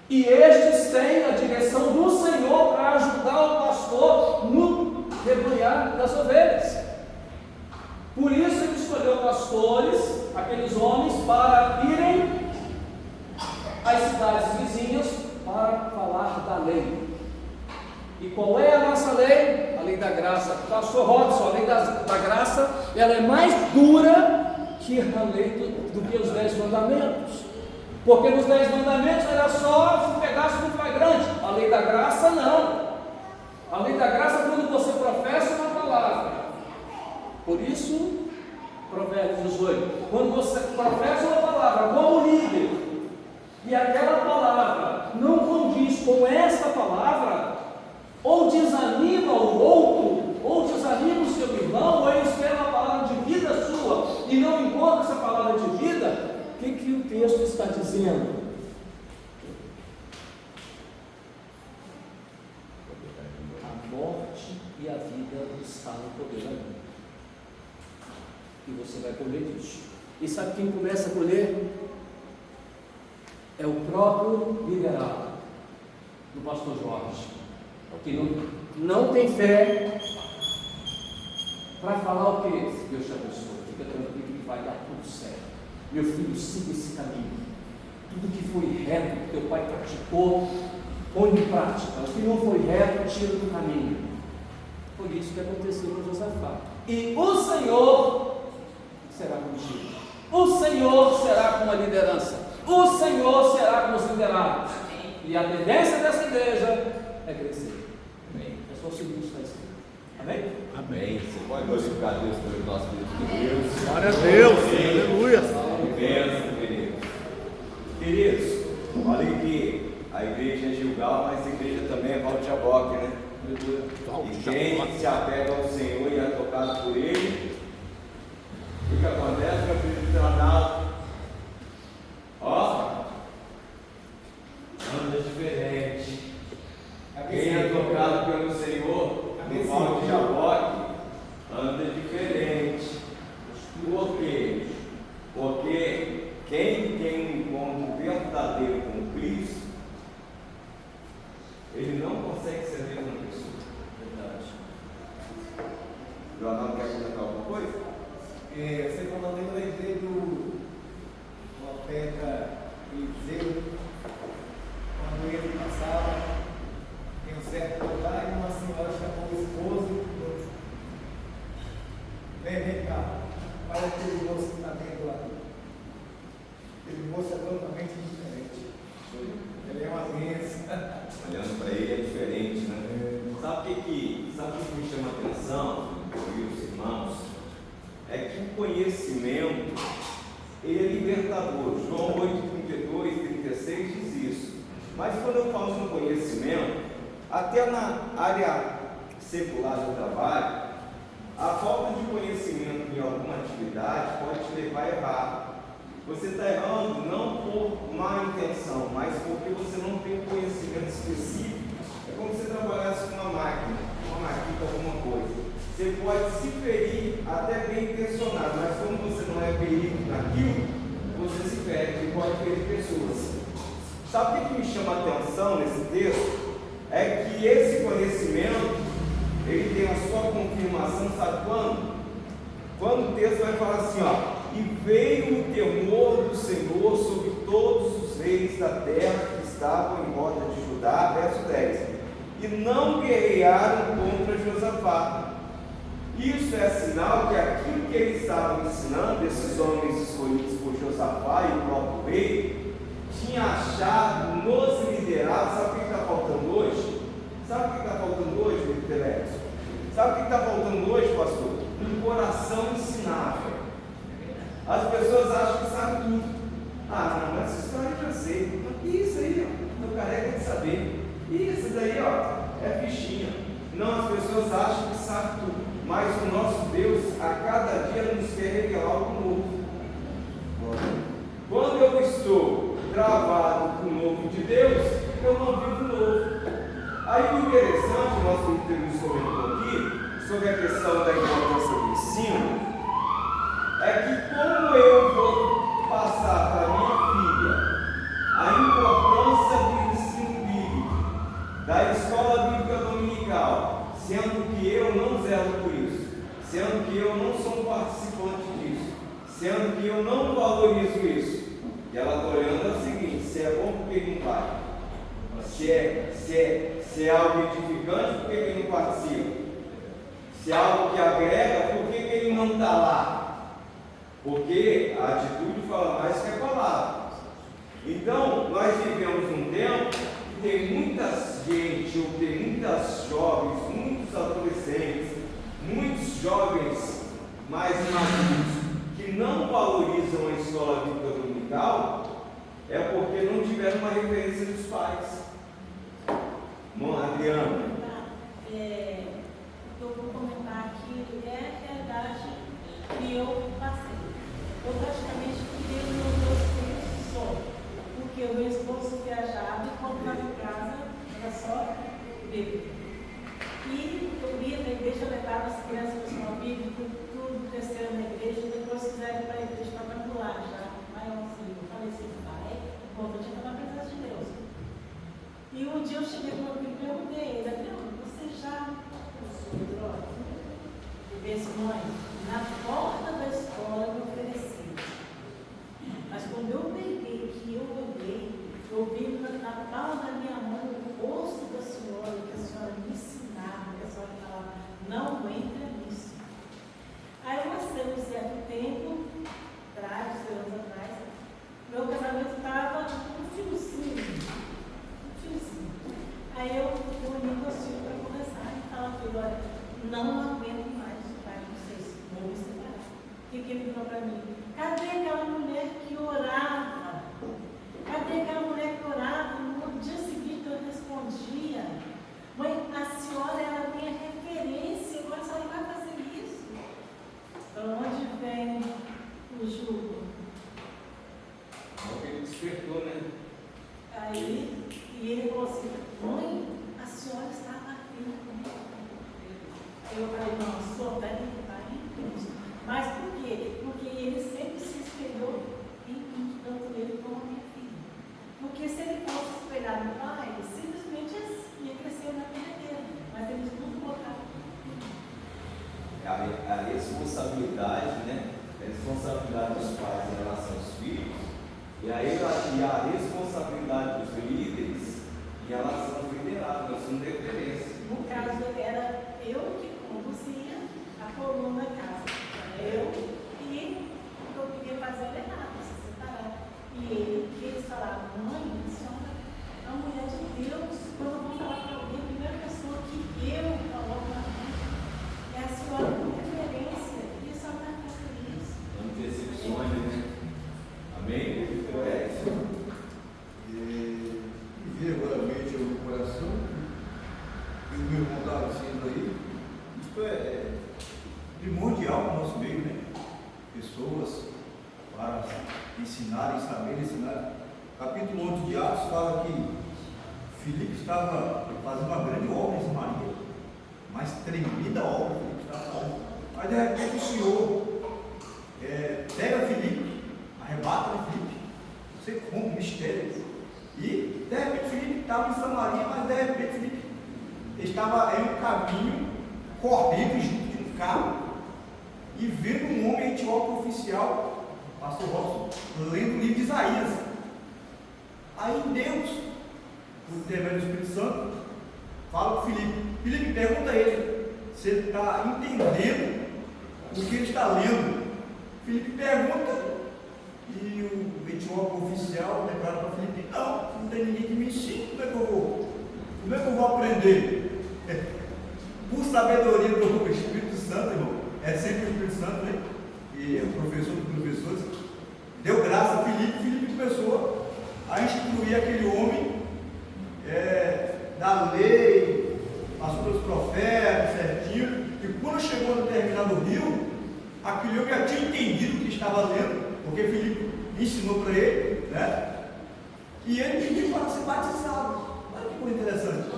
G: E estes têm a direção do Senhor para ajudar o pastor no rebanhar das ovelhas. Por isso ele escolheu pastores, aqueles homens, para irem às cidades vizinhas para falar da lei. E qual é a nossa lei? A lei da graça. Pastor Robson, a lei da graça, ela é mais dura que a lei do que os 10 mandamentos. Porque nos 10 mandamentos era só um pedaço do flagrante. A lei da graça não. A lei da graça é quando você professa uma palavra. Por isso, Provérbios 18, quando você professa uma palavra como líder, e aquela palavra não condiz com essa palavra, ou desanima o outro, ou desanima o seu irmão, ou ele espera uma palavra de vida sua, e não encontra essa palavra de vida, o que o texto está dizendo? A morte e a vida estão no poder da língua. E você vai colher isso. E sabe quem começa a colher? É o próprio liderado do pastor Jorge, que não tem fé para falar o que? Deus te abençoe, fica tranquilo que vai dar tudo certo. Meu filho, siga esse caminho. Tudo que foi reto, que teu pai praticou, põe em prática. O que não foi reto, tira do caminho. Foi isso que aconteceu com Josafá. E o Senhor será contigo. O Senhor será com a liderança. O Senhor será com os liderados. E a tendência dessa igreja é crescer. Amém. É só o seguinte está escrito. Amém?
A: Amém. Você pode glorificar Deus pelo nosso Deus.
B: Glória a Deus. Aleluia.
A: Bênção, queridos. Queridos, olha que a igreja é Gilgal, mas a igreja também é Valtiaboque, né? E quem se apega ao Senhor e é tocado por Ele, o que acontece? Meu filho Leonardo, ó, anda diferente. Quem é tocado pelo Senhor, no Valtiaboque, anda diferente. Por quê? Porque quem tem um encontro verdadeiro com Cristo, ele não consegue ser a mesma pessoa. Verdade. Leonardo quer comentar alguma coisa?
E: Você falando aí, eu lembrei do profeta Eliseu, quando ele passava em um certo lugar e uma senhora chamou o esposo. Vem cá, olha aquele moço que está vendo lá. Aquele moço é totalmente diferente. Ele é uma bênção.
A: Olhando para ele é diferente, né? Sabe o que me chama a atenção, meus irmãos? É que o conhecimento, ele é libertador. João 8:32, 36 diz isso. Mas quando eu falo no conhecimento, até na área secular do trabalho, a falta de conhecimento em alguma atividade pode te levar a errar. Você está errando não por má intenção, mas porque você não tem um conhecimento específico. É como se você trabalhasse com uma máquina, alguma coisa. Você pode se ferir até bem intencionado, mas como você não é perito naquilo, você se fere e pode ferir pessoas. Sabe o que me chama a atenção nesse texto? É que esse conhecimento, ele tem a sua confirmação, sabe quando? Quando o texto vai falar assim, ó, e veio o temor do Senhor sobre todos os reis da terra que estavam em volta de Judá, verso 10, e não guerrearam contra Josafá. Isso é sinal que aquilo que eles estavam ensinando, esses homens escolhidos por Josafá e o próprio rei, tinha achado nos liderados. Sabe o que está faltando hoje? Sabe o que está faltando hoje, meu intelecto? Sabe o que está faltando hoje, pastor? Um coração ensinável. As pessoas acham que sabem tudo. Ah, não, essa história eu já sei. Isso aí, ó, estou careca de saber. Isso daí, ó, é fichinha. Não, as pessoas acham que sabem tudo. Mas o nosso Deus, a cada dia, nos quer revelar algo novo. Quando eu estou travado com o novo de Deus, eu não vivo novo. Aí o interessante, nós temos comentou aqui, sobre a questão da importância do ensino, é que como eu vou passar para minha filha a importância do ensino bíblico, da escola bíblica dominical, sendo que eu não zelo por isso, sendo que eu não sou um participante disso, sendo que eu não valorizo isso, e ela está olhando é o seguinte, se é bom porque não vai. Se é algo edificante, por que ele não participa? Se é algo que agrega, por que ele não está lá? Porque a atitude fala mais que a palavra. Então, nós vivemos um tempo que tem muita gente, ou tem muitas jovens, muitos adolescentes, muitos jovens mais maduros, que não valorizam a escola bíblica dominical, é porque não tiveram uma referência dos pais. Irmão Adriano.
C: Eu vou comentar aqui, é a realidade que eu passei. Eu praticamente criei meus dois filhos só, porque o meu esposo viajava e quando estava em casa era só bebê. E eu ia na igreja, eu levava as crianças para o escola bíblica, tudo cresceram na igreja, e depois quiseram ir para a igreja quadrangular, já maiorzinho. Eu falei assim, pai, bom, eu tinha que estar na presença de Deus. E um dia eu cheguei para o meu filho e perguntei, ele, Adriano, você já usou droga? Ele disse, mãe, na porta da escola eu me ofereci. Mas quando eu peguei, que eu olhei, eu vi na palma da minha mão o rosto da senhora, que a senhora me ensinava, que a senhora falava, não entra nisso. Aí eu passei um certo tempo, atrás, 2 anos atrás, meu casamento estava um fiozinho. Aí eu uni com o filho para conversar e falava, filho, olha, não aguento mais ficar com vocês, vou me separar. O que ele falou para mim? Cadê aquela mulher que orava? Cadê aquela mulher que orava? No dia seguinte eu respondia, mãe, a senhora era a minha referência, agora a senhora vai fazer isso. Para onde vem o jugo?
A: É ele despertou, né?
C: Aí, e ele falou assim, mãe, a senhora está batendo comigo. Aí eu falei, não, o senhor deve estar em Cristo. Mas por quê? Porque ele sempre se espelhou em mim, tanto ele como a minha filha. Porque se ele fosse espelhar no pai, ele simplesmente ia crescer na vida dele. Mas eles nunca botaram.
A: A responsabilidade, né? A responsabilidade dos pais em relação aos filhos, e a responsabilidade dos líderes em relação ao liderado, nós somos referência.
C: No caso, era eu que conduzia a coluna da casa. Eu e o que eu queria fazer era errado, se separar. E eles falavam, mãe, a senhora é uma mulher de Deus. Quando eu vou falar para alguém, a primeira pessoa que eu coloco na mão é a senhora como referência. E a senhora vai fazer isso.
A: Não decepcione, né? Amém?
B: E veio agora a mente ao meu coração, e o meu irmão estava dizendo aí, isso é primordial no nosso meio, né? Pessoas para ensinarem, saberem ensinar. Capítulo 11 de Atos fala que Filipe estava fazendo uma grande obra em Samaria, mas tremenda obra Filipe estava fazendo. Mas de repente o Senhor pega Filipe, arrebata Filipe, você compra um mistério. E de repente Filipe estava em Samaria, mas de repente Filipe estava em um caminho, correndo junto de um carro, e vendo um homem etíope oficial, pastor Robson, lendo o livro de Isaías. Aí Deus, por intermédio do Espírito Santo, fala para Filipe. Filipe pergunta a ele se ele está entendendo o que ele está lendo. Filipe pergunta, e o etíope oficial declara para Filipe, não tem ninguém que me ensine, como é que eu vou aprender? Por sabedoria do Espírito Santo, irmão, é sempre o Espírito Santo, né? E é o professor dos professores, deu graça a Filipe começou a instruir aquele homem da lei, passou pelos profetas, certinho, e quando chegou no determinado rio, aquele homem já tinha entendido o que estava lendo, porque Filipe ensinou para ele, né? E ele pediu para ser batizado. Olha que coisa interessante.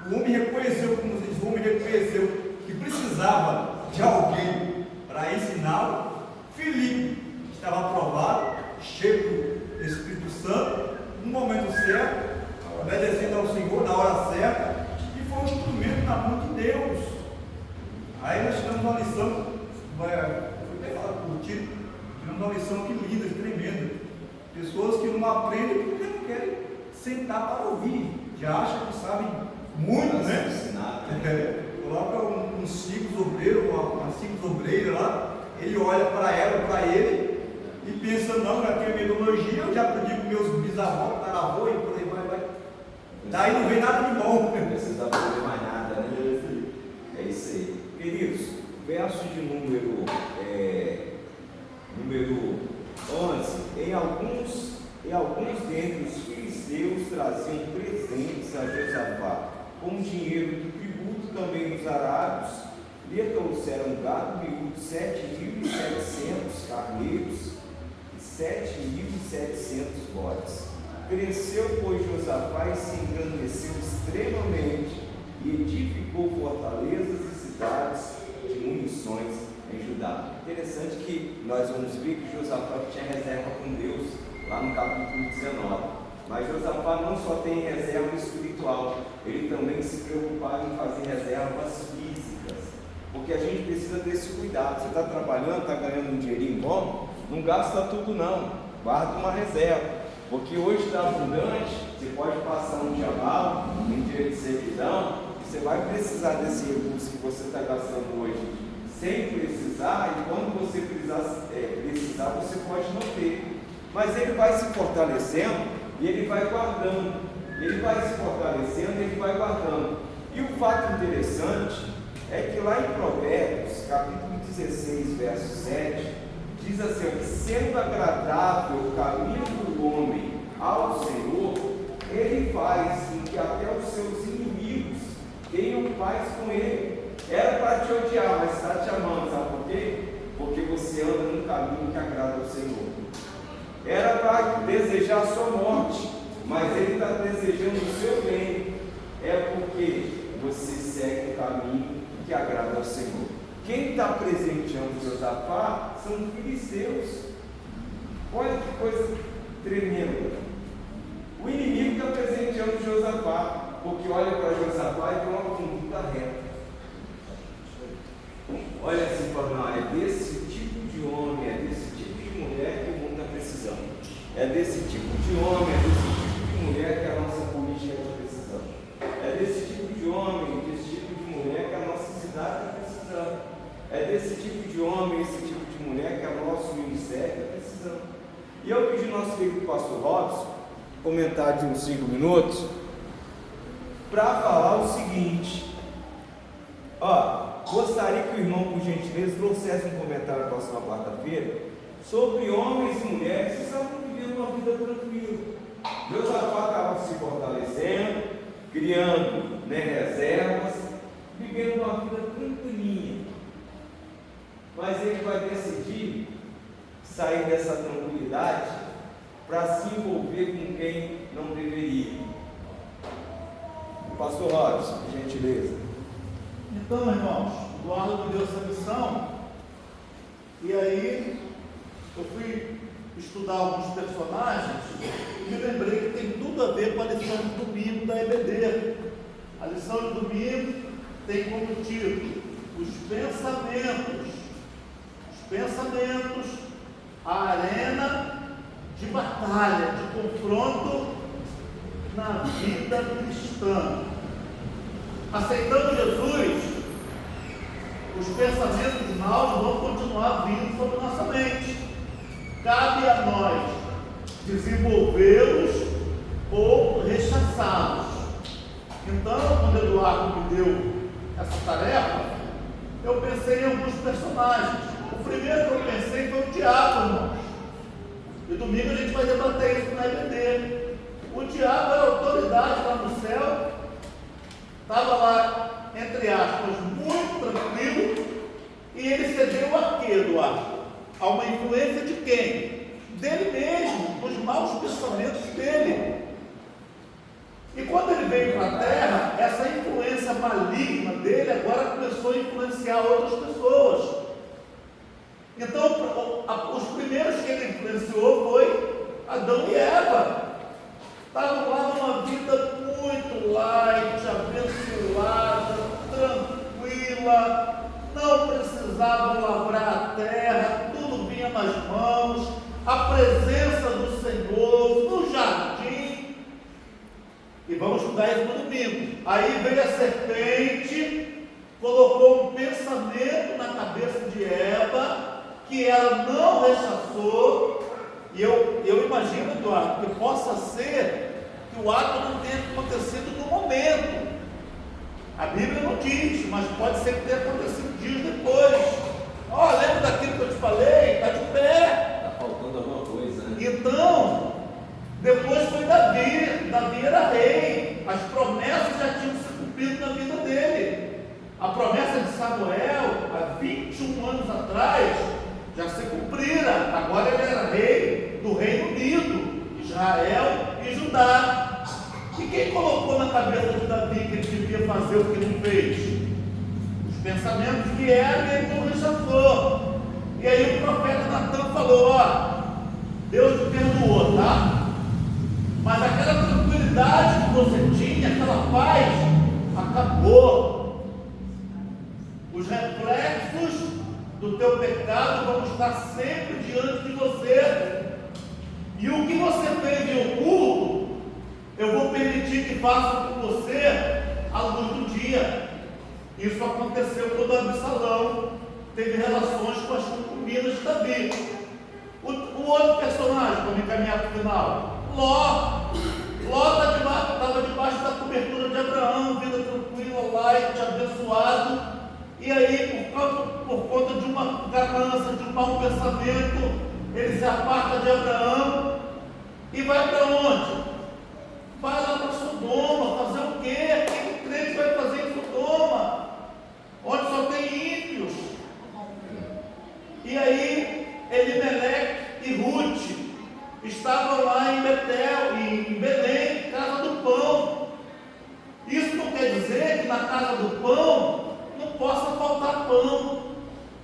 B: O homem reconheceu, como se diz, o homem reconheceu que precisava de alguém para ensiná-lo. Filipe estava aprovado, cheio do Espírito Santo, no momento certo, obedecendo ao Senhor na hora certa, e foi um instrumento na mão de Deus. Aí nós tivemos uma lição, eu até falar por ti, tivemos uma lição que linda, tremenda. Pessoas que não aprendem porque não querem sentar para ouvir. já acha que sabe muito, né?
A: Ensinado.
B: Coloca uns 5 obreiros, umas 5 obreiras lá, ele olha para ela, para ele, e pensa, não, já tenho metodologia, eu já aprendi com meus bisavós, taravô, e por aí vai. Daí não vem nada de bom.
A: Não precisa aprender mais nada, né? É isso aí. Queridos, verso de número 11, em alguns dentre os filisteus traziam presentes a Josafá, com dinheiro do tributo também dos arábios, lhe trouxeram gado miúdo 7.700 carneiros e 7.700 bodes. Cresceu, pois, Josafá e se engrandeceu extremamente e edificou fortalezas e cidades de munições em Judá. Interessante que nós vamos ver que Josafá tinha reserva com Deus, lá no capítulo 19. Mas Josafá não só tem reserva espiritual, ele também se preocupava em fazer reservas físicas. Porque a gente precisa ter esse cuidado. Você está trabalhando, está ganhando um dinheirinho bom, não gasta tudo não, guarda uma reserva. Porque hoje está abundante, você pode passar um dia mal, um dia de servidão, e você vai precisar desse recurso que você está gastando hoje, sem precisar, e quando você precisar, você pode não ter. Mas ele vai se fortalecendo e ele vai guardando. Ele vai se fortalecendo e ele vai guardando. E o fato interessante é que lá em Provérbios, capítulo 16, verso 7, diz assim, que sendo agradável o caminho do homem ao Senhor, ele faz com que até os seus inimigos tenham paz com ele. Era para te odiar, mas está te amando, sabe por quê? Porque você anda num caminho que agrada ao Senhor. Era para desejar a sua morte, mas ele está desejando o seu bem. É porque você segue o caminho que agrada ao Senhor. Quem está presenteando Josafá são os filisteus. Olha que coisa tremenda. O inimigo está presenteando Josafá, porque olha para Josafá e tem uma conduta reta. Olha assim, fala, não, é desse tipo de homem, é desse tipo de mulher que o mundo está precisando. É desse tipo de homem, é desse tipo de mulher que a nossa política está precisando. É desse tipo de homem, desse tipo de mulher que a nossa cidade está precisando. É desse tipo de homem, esse tipo de mulher que o nosso ministério está precisando. E eu pedi ao nosso querido pastor Robson comentar de uns 5 minutos para falar o seguinte. Gostaria que o irmão, por gentileza, trouxesse um comentário na próxima quarta-feira sobre homens e mulheres que estavam vivendo uma vida tranquila. Josafá estava se fortalecendo, criando reservas, vivendo uma vida tranquilinha. Mas ele vai decidir sair dessa tranquilidade para se envolver com quem não deveria. Pastor Robson, por gentileza.
H: Então, irmãos, o Eduardo me deu essa missão, e aí eu fui estudar alguns personagens e me lembrei que tem tudo a ver com a lição de domingo da EBD. A lição de domingo tem como título os pensamentos, a arena de batalha, de confronto na vida cristã. Aceitando Jesus, os pensamentos maus vão continuar vindo sobre nossa mente. Cabe a nós desenvolvê-los ou rechaçá-los. Então, quando Eduardo me deu essa tarefa, eu pensei em alguns personagens. O primeiro que eu pensei foi o diabo, irmãos. E domingo a gente vai debater isso na EBD. O diabo era autoridade lá no céu. Estava lá, entre aspas, muito tranquilo, e ele cedeu a quê, Eduardo? A uma influência de quem? Dele mesmo, dos maus pensamentos dele. E quando ele veio para a terra, essa influência maligna dele agora começou a influenciar outras pessoas. Então, os primeiros que ele influenciou foi Adão e Eva. Estavam lá numa vida muito light, abençoada, tranquila, não precisavam lavrar a terra, tudo vinha nas mãos, a presença do Senhor no jardim. E vamos estudar a serpente colocou um pensamento na cabeça de Eva que ela não rechaçou. E eu imagino, Eduardo, que possa ser que o ato não tenha acontecido no momento. A Bíblia não diz, mas pode ser que tenha acontecido dias depois. Lembra daquilo que eu te falei? Está de pé.
A: Está faltando alguma coisa, né?
H: Então, depois foi Davi. Davi era rei. As promessas já tinham se cumprido na vida dele. A promessa de Samuel, há 21 anos atrás, já se cumprira. Agora ele era rei do Reino Unido, Israel e Judá. E quem colocou na cabeça de Davi que ele devia fazer o que não fez? Os pensamentos que eram e ele não rechaçou. E aí o profeta Natan falou: Deus te perdoou, tá? Mas aquela tranquilidade que você tinha, aquela paz, acabou. Os reflexos do teu pecado vão estar sempre diante de você. E o que você fez em oculto, eu vou permitir que faça com você à luz do dia. Isso aconteceu quando Absalão teve relações com as concubinas de Davi. O outro personagem, para me encaminhar para o final, Ló estava debaixo da cobertura de Abraão, vida tranquila, light, abençoado. E aí, por conta de uma ganância, de um mau pensamento, ele se aparta de Abraão e vai para onde? Vai lá para Sodoma. Fazer o quê? O que o crente vai fazer em Sodoma? Onde só tem ímpios. E aí, Elimeleque e Ruth estavam lá em Betel, em Belém, casa do pão. Isso não quer dizer que na casa do pão não possa faltar pão,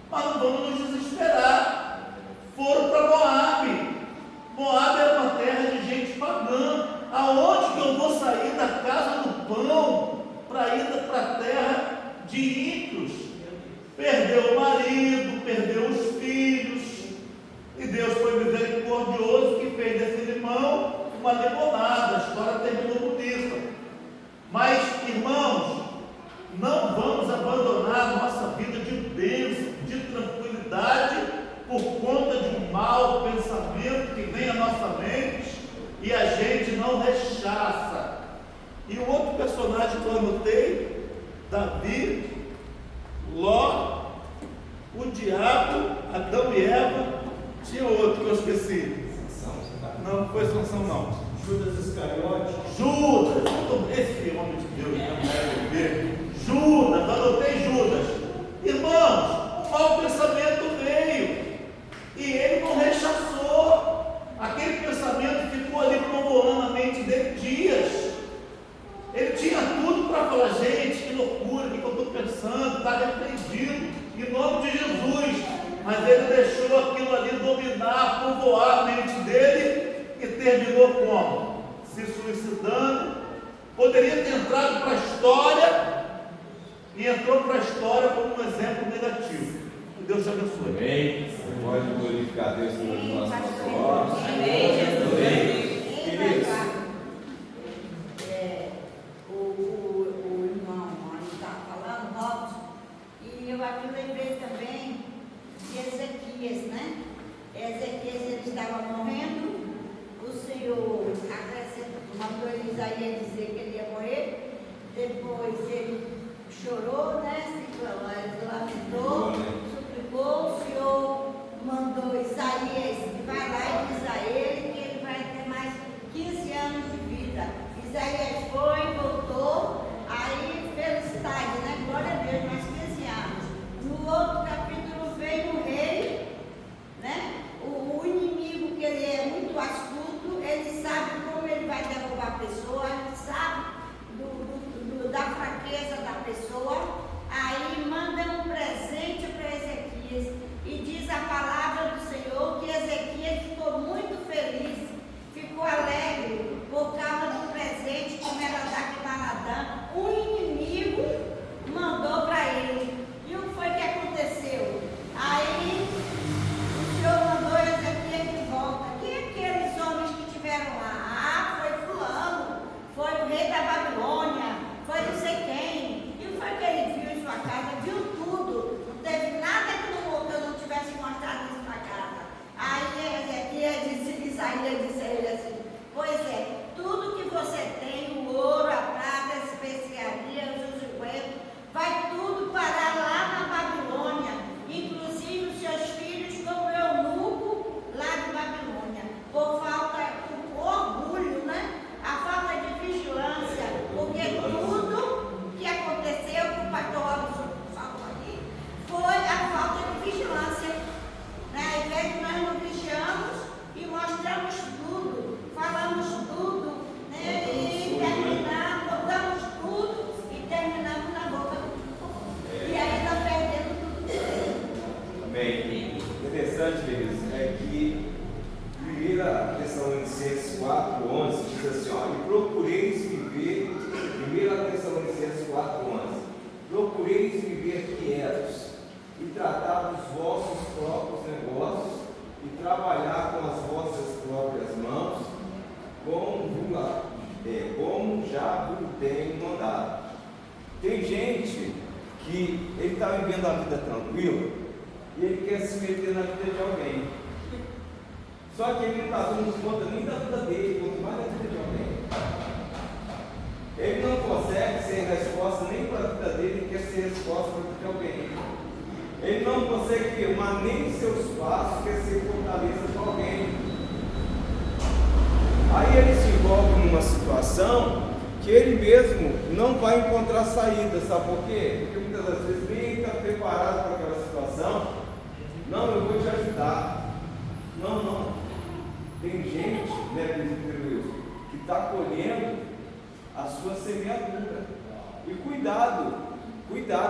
H: mas não vamos nos desesperar. Foram para Moabe. Moabe era uma terra de gente pagã. Aonde que eu vou sair da casa do pão para ir para a terra de ímpios? Perdeu o marido, perdeu os filhos, e Deus foi misericordioso que fez desse limão uma limonada. A história terminou bonita. Mas, irmãos, não vamos abandonar nossa vida de bênção, de tranquilidade, por conta de um mau pensamento que vem à nossa mente e a gente não rechaça. E o outro personagem que eu anotei, Davi, Ló, o diabo, Adão e Eva, tinha outro que eu esqueci. Não foi Sansão, não.
B: Judas Iscariote.
H: Judas, esse homem de Deus, Judas, anotei Judas. Irmãos, o mau pensamento veio e ele não rechaçou. Aquele pensamento ficou ali povoando a mente dele dias. Ele tinha tudo para falar: gente, que loucura, o que eu estou pensando, está repreendido, em nome de Jesus. Mas ele deixou aquilo ali dominar, povoar a mente dele e terminou como? Se suicidando. Poderia ter entrado para a história e entrou para a história como um exemplo negativo. Que Deus te abençoe.
A: Amém. Você pode glorificar Deus pelas nossas palavras.
D: Amém, Jesus. O irmão estava falando, Robson, e eu aqui lembrei também de Ezequias, né? Ezequias, ele estava morrendo, o Senhor mandou Isaías dizer que ele ia morrer, depois ele chorou, né? Se lamentou, suplicou, o Senhor mandou Isaías, vai lá e diz a ele que ele vai ter mais 15 anos de vida. Isaías foi, voltou, aí felicidade, né? Glória a Deus, mais 15 anos. No outro capítulo veio o rei, né? O inimigo, que ele é muito astuto, ele sabe como ele vai derrubar a pessoa, ele sabe da fraqueza da pessoa, aí manda um presente para Ezequias e diz a palavra do Senhor que Ezequias
A: Tem gente que ele está vivendo a vida tranquila e ele quer se meter na vida de alguém. Só que ele não está dando conta nem da vida dele, quanto mais da vida de alguém. Ele não consegue ser resposta nem para a vida dele, ele quer ser resposta para a vida de alguém. Ele não consegue firmar nem seus passos, quer ser fortaleza para alguém. Aí ele se envolve numa situação que ele mesmo não vai encontrar saída, sabe por quê? Porque muitas das vezes nem está preparado para aquela situação. Não, eu vou te ajudar. Não. Tem gente, né, que está colhendo a sua semeadura. E cuidado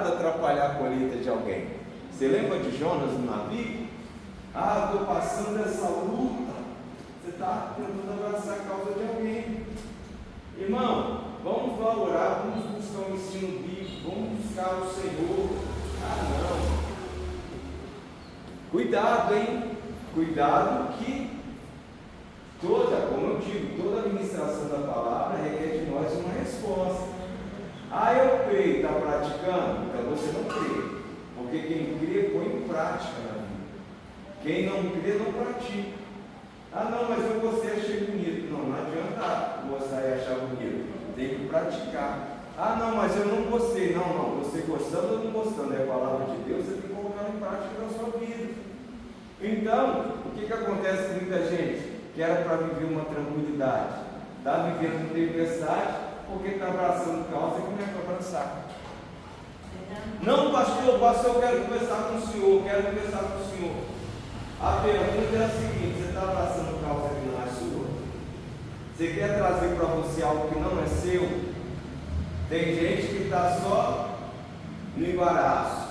A: atrapalhar a colheita de alguém. Você lembra de Jonas no navio? Estou passando essa luta. Você está tentando abraçar a causa de alguém. Irmão, vamos lá orar, vamos buscar um ensino bíblico, vamos buscar o Senhor. Não. Cuidado, hein? Cuidado que como eu digo, toda a administração da palavra requer de nós uma resposta. Eu creio, está praticando? Então você não crê. Porque quem crê põe em prática na vida. Quem não crê não pratica. Não, mas eu gostei, achei bonito. Não adianta gostar e achar bonito. Tem que praticar. Não, mas eu não gostei. Não. Você gostando ou não gostando é a palavra de Deus, você tem que colocar em prática na sua vida. Então, o que acontece com muita gente? Que era para viver uma tranquilidade, está vivendo uma tempestade, porque está abraçando causa que não é para abraçar. Não, pastor, eu quero conversar com o senhor, A pergunta é a seguinte: você está abraçando causa que não é sua? Você quer trazer para você algo que não é seu? Tem gente que está só no embaraço.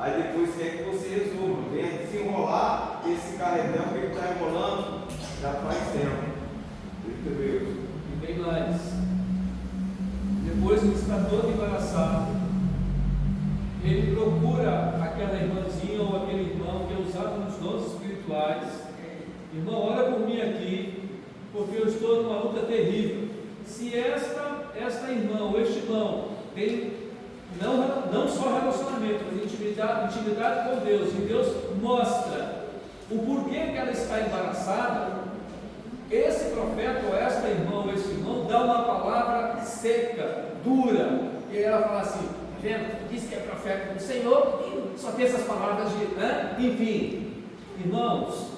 A: Aí depois quer que você resolva, venha desenrolar esse carretel que ele está enrolando já faz tempo.
G: E bem mais, depois que está todo embaraçado, ele procura aquela irmãzinha ou aquele irmão que é usado nos dons espirituais. Irmão, ora por mim aqui, porque eu estou numa luta terrível. Se esta irmã ou este irmão tem não só relacionamento, mas intimidade com Deus, e Deus mostra o porquê que ela está embaraçada, esse profeta ou esta irmã ou esse irmão dá uma palavra seca, dura, e aí ela fala assim: vendo, diz que é profeta do Senhor e só tem essas palavras de enfim. Irmãos,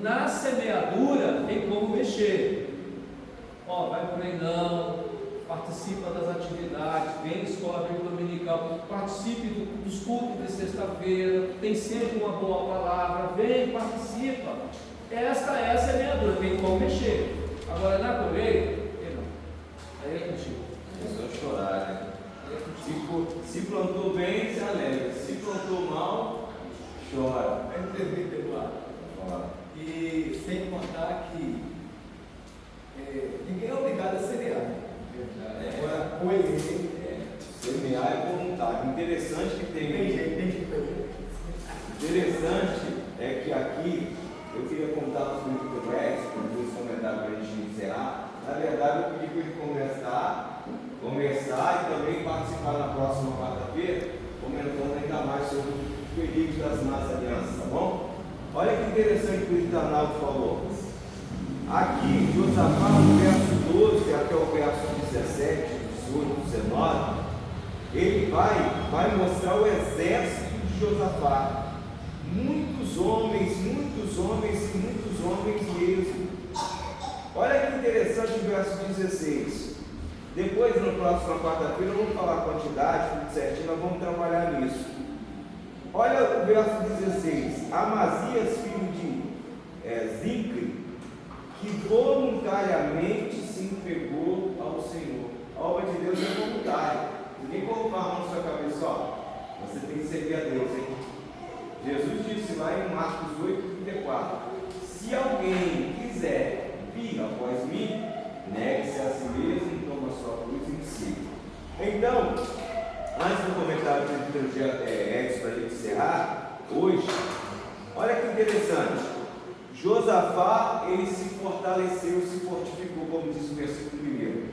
G: na semeadura tem como mexer. Vai por aí não, participa das atividades, vem à escola dominical, participe dos cultos de sexta-feira, tem sempre uma boa palavra, vem, participa. Esta é a semeadura, tem como mexer. Agora na colheita, aí é contigo.
A: É só chorar, né? Se plantou bem, se alegra. Se plantou mal, chora.
E: É um dever, Eduardo. E sem contar que ninguém é obrigado a semear. Agora, colher.
A: Semear é voluntário. Interessante que Interessante é que aqui eu queria contar para o Felipe Rex, para os comentários para a gente encerrar. Na verdade, eu pedi para ele começar e também participar na próxima quarta-feira, comentando ainda mais sobre o perigo das más alianças, tá bom? Olha que interessante que o Itanaldo falou. Aqui, Josafá, no verso 12 até o verso 17, 18, 19, ele vai mostrar o exército de Josafá. Muitos homens mesmo. Olha que interessante o verso 16. Depois, na próxima quarta-feira, vamos falar a quantidade, tudo certinho, nós vamos trabalhar nisso. Olha o verso 16. Amazias, filho de Zicri, que voluntariamente se entregou ao Senhor. A obra de Deus é voluntária. Ninguém colocou a mão na sua cabeça, você tem que servir a Deus, hein? Jesus disse lá em Marcos 8:34: se alguém quiser vir após mim, negue-se a si mesmo, toma a sua cruz e me siga. Então, antes do comentário do Edson para a gente encerrar hoje, olha que interessante. Josafá, ele se fortaleceu, se fortificou, como diz o versículo 1.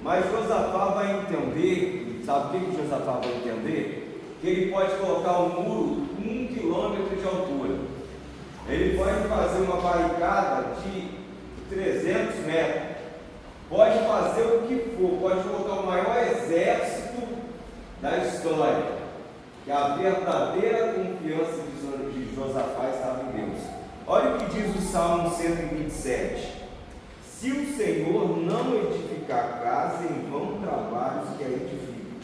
A: Mas Josafá vai entender, sabe o que Josafá vai entender? Que ele pode colocar um muro 1 quilômetro de altura. Ele pode fazer uma barricada de 300 metros. Pode fazer o que for, pode colocar o maior exército da história. Que a verdadeira confiança de Josafá estava em Deus. Olha o que diz o Salmo 127. Se o Senhor não edificar a casa, em vão trabalham os que a edificam.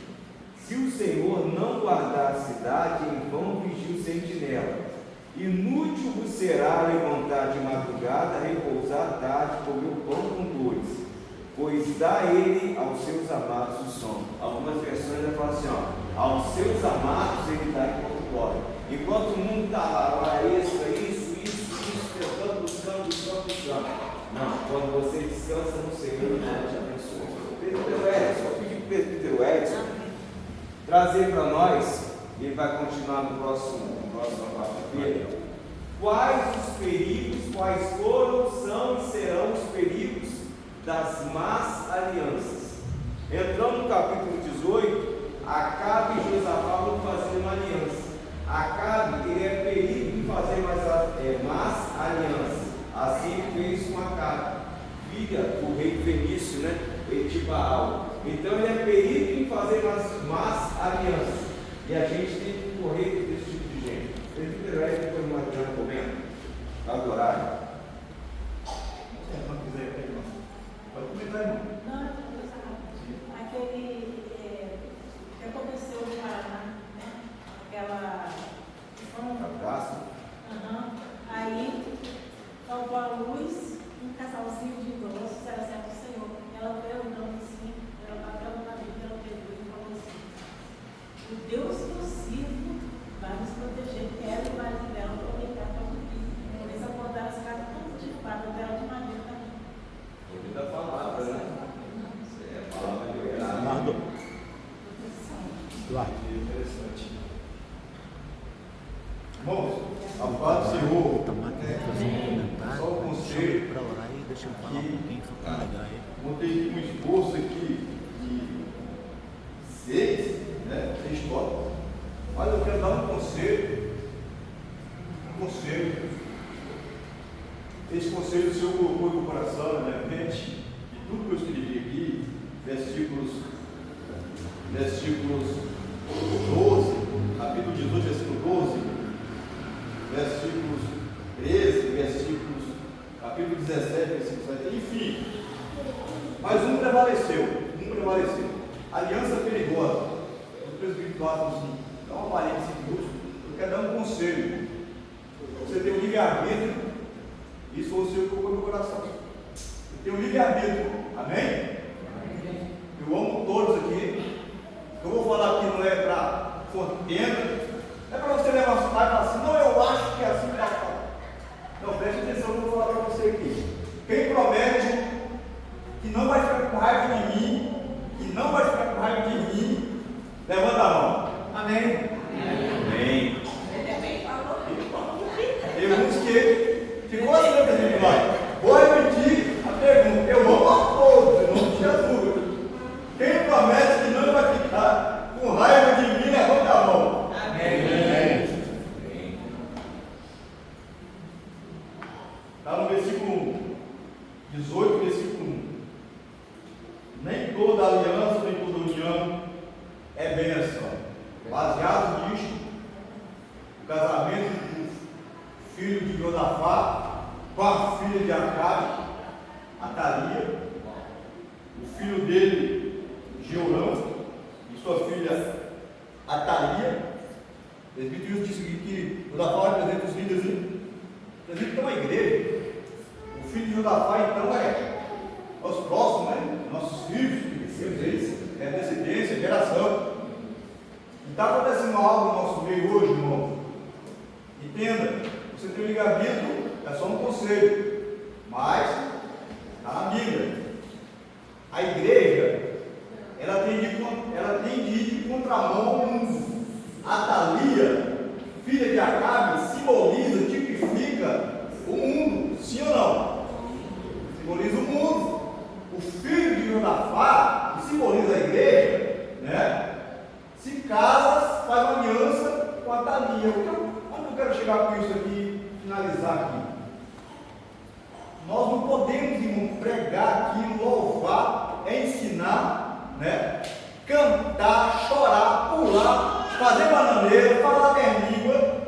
A: Se o Senhor não guardar a cidade, em vão vigia o sentinela. Inútil vos será levantar de madrugada, repousar à tarde, comer o pão com dores, pois dá ele aos seus amados o sono. Algumas versões já falam assim, ó, aos seus amados ele dá enquanto dorme. Enquanto o mundo está lá, isso, tentando, buscando. Não, quando você descansa no Senhor, Ele te abençoa. Presbítero Edson, eu pedi para o presbítero Edson trazer para nós, e ele vai continuar no próxima quarta-feira, quais os perigos, quais foram, são e serão os perigos das más alianças. Entrando no capítulo 18, Acabe e Josafá vão fazer uma aliança. Acabe, ele é perigo em fazer más alianças. Assim fez com Acabe, filha do rei fenício, né? Etibaal. Então ele é perigo em fazer más alianças. E a gente tem que correr desse tipo de gente. Presbítero Edson, depois de Mariana comenta, está do horário.
B: Se não quiser, pode comentar, irmão.
C: Não, aquele que aconteceu no Paraná, né? Aquela.
A: Abraço.
C: Aí, salvou a luz, um casalzinho de idosos, era certo do Senhor. Ela veio andando assim, ela bateu na vida, ela pegou e falou assim: o Deus que eu sirvo vai nos proteger. Ela e o marido dela aproveitar para dormir. Eles acordaram as casas todas de quadro dela de madeira também.
A: Ouvindo a palavra, né? É a palavra de verdade.
B: Interessante. Irmãos, a paz do Senhor, só o conselho
I: para orar e deixa eu falar um pouquinho só para pegar aí.
B: montei um esboço aqui de 6 tópicos, mas eu quero dar um conselho. Esse conselho o Senhor colocou no coração, na minha mente, de tudo que eu escrevi aqui, versículos 12, capítulo 18, versículo 12, versículos 13, capítulo 17, versículo 7, enfim. Mas um prevaleceu. Aliança perigosa. O presbítero fala assim, dá uma parede assim, eu quero dar um conselho. Você tem um livre-arbítrio, isso foi o Senhor que colocou no meu coração. Você tem um livre-arbítrio, amém? Eu amo todos aqui. Eu vou falar aqui não é para contenda, é para você levar e falar assim, não, eu acho que é assim que vai falar. Não, preste atenção, eu vou falar para você aqui. Quem promete que não vai ficar com raiva de mim, levanta a mão. Amém.
A: Amém.
B: Tem uns que ficou assim, vou repetir a pergunta. Eu amo a todos, em nome de Jesus. Quem promete que não vai ficar com raiva de mim, levanta a mão. Amém. Está no versículo 18, versículo 1. Nem toda aliança, nem toda união é bênção. Baseado nisto, o casamento do filho de Josafá com a filha de Acabe, Atalia, o filho dele, Jeorão, e sua filha Atalia. O presbítero disse que Josafá representa os líderes, representa uma igreja. O filho de Josafá, então, é os próximos, né? Nossos filhos, é descendência, geração. E está acontecendo algo no nosso meio hoje, irmão. Entenda, você tem um livre-arbítrio, é só um conselho, mas está na Bíblia. A igreja, ela tem de ir de contramão ao mundo. Atalia, filha de Acabe, simboliza, tipifica o mundo, sim ou não? Simboliza o mundo. O filho de Josafá chegar, que simboliza a igreja, né? Se casa, faz uma aliança com a Thalia. Onde eu quero chegar com isso aqui, finalizar aqui? Nós não podemos, irmão, pregar aqui, louvar, ensinar, né? Cantar, chorar, pular, fazer bananeira, falar língua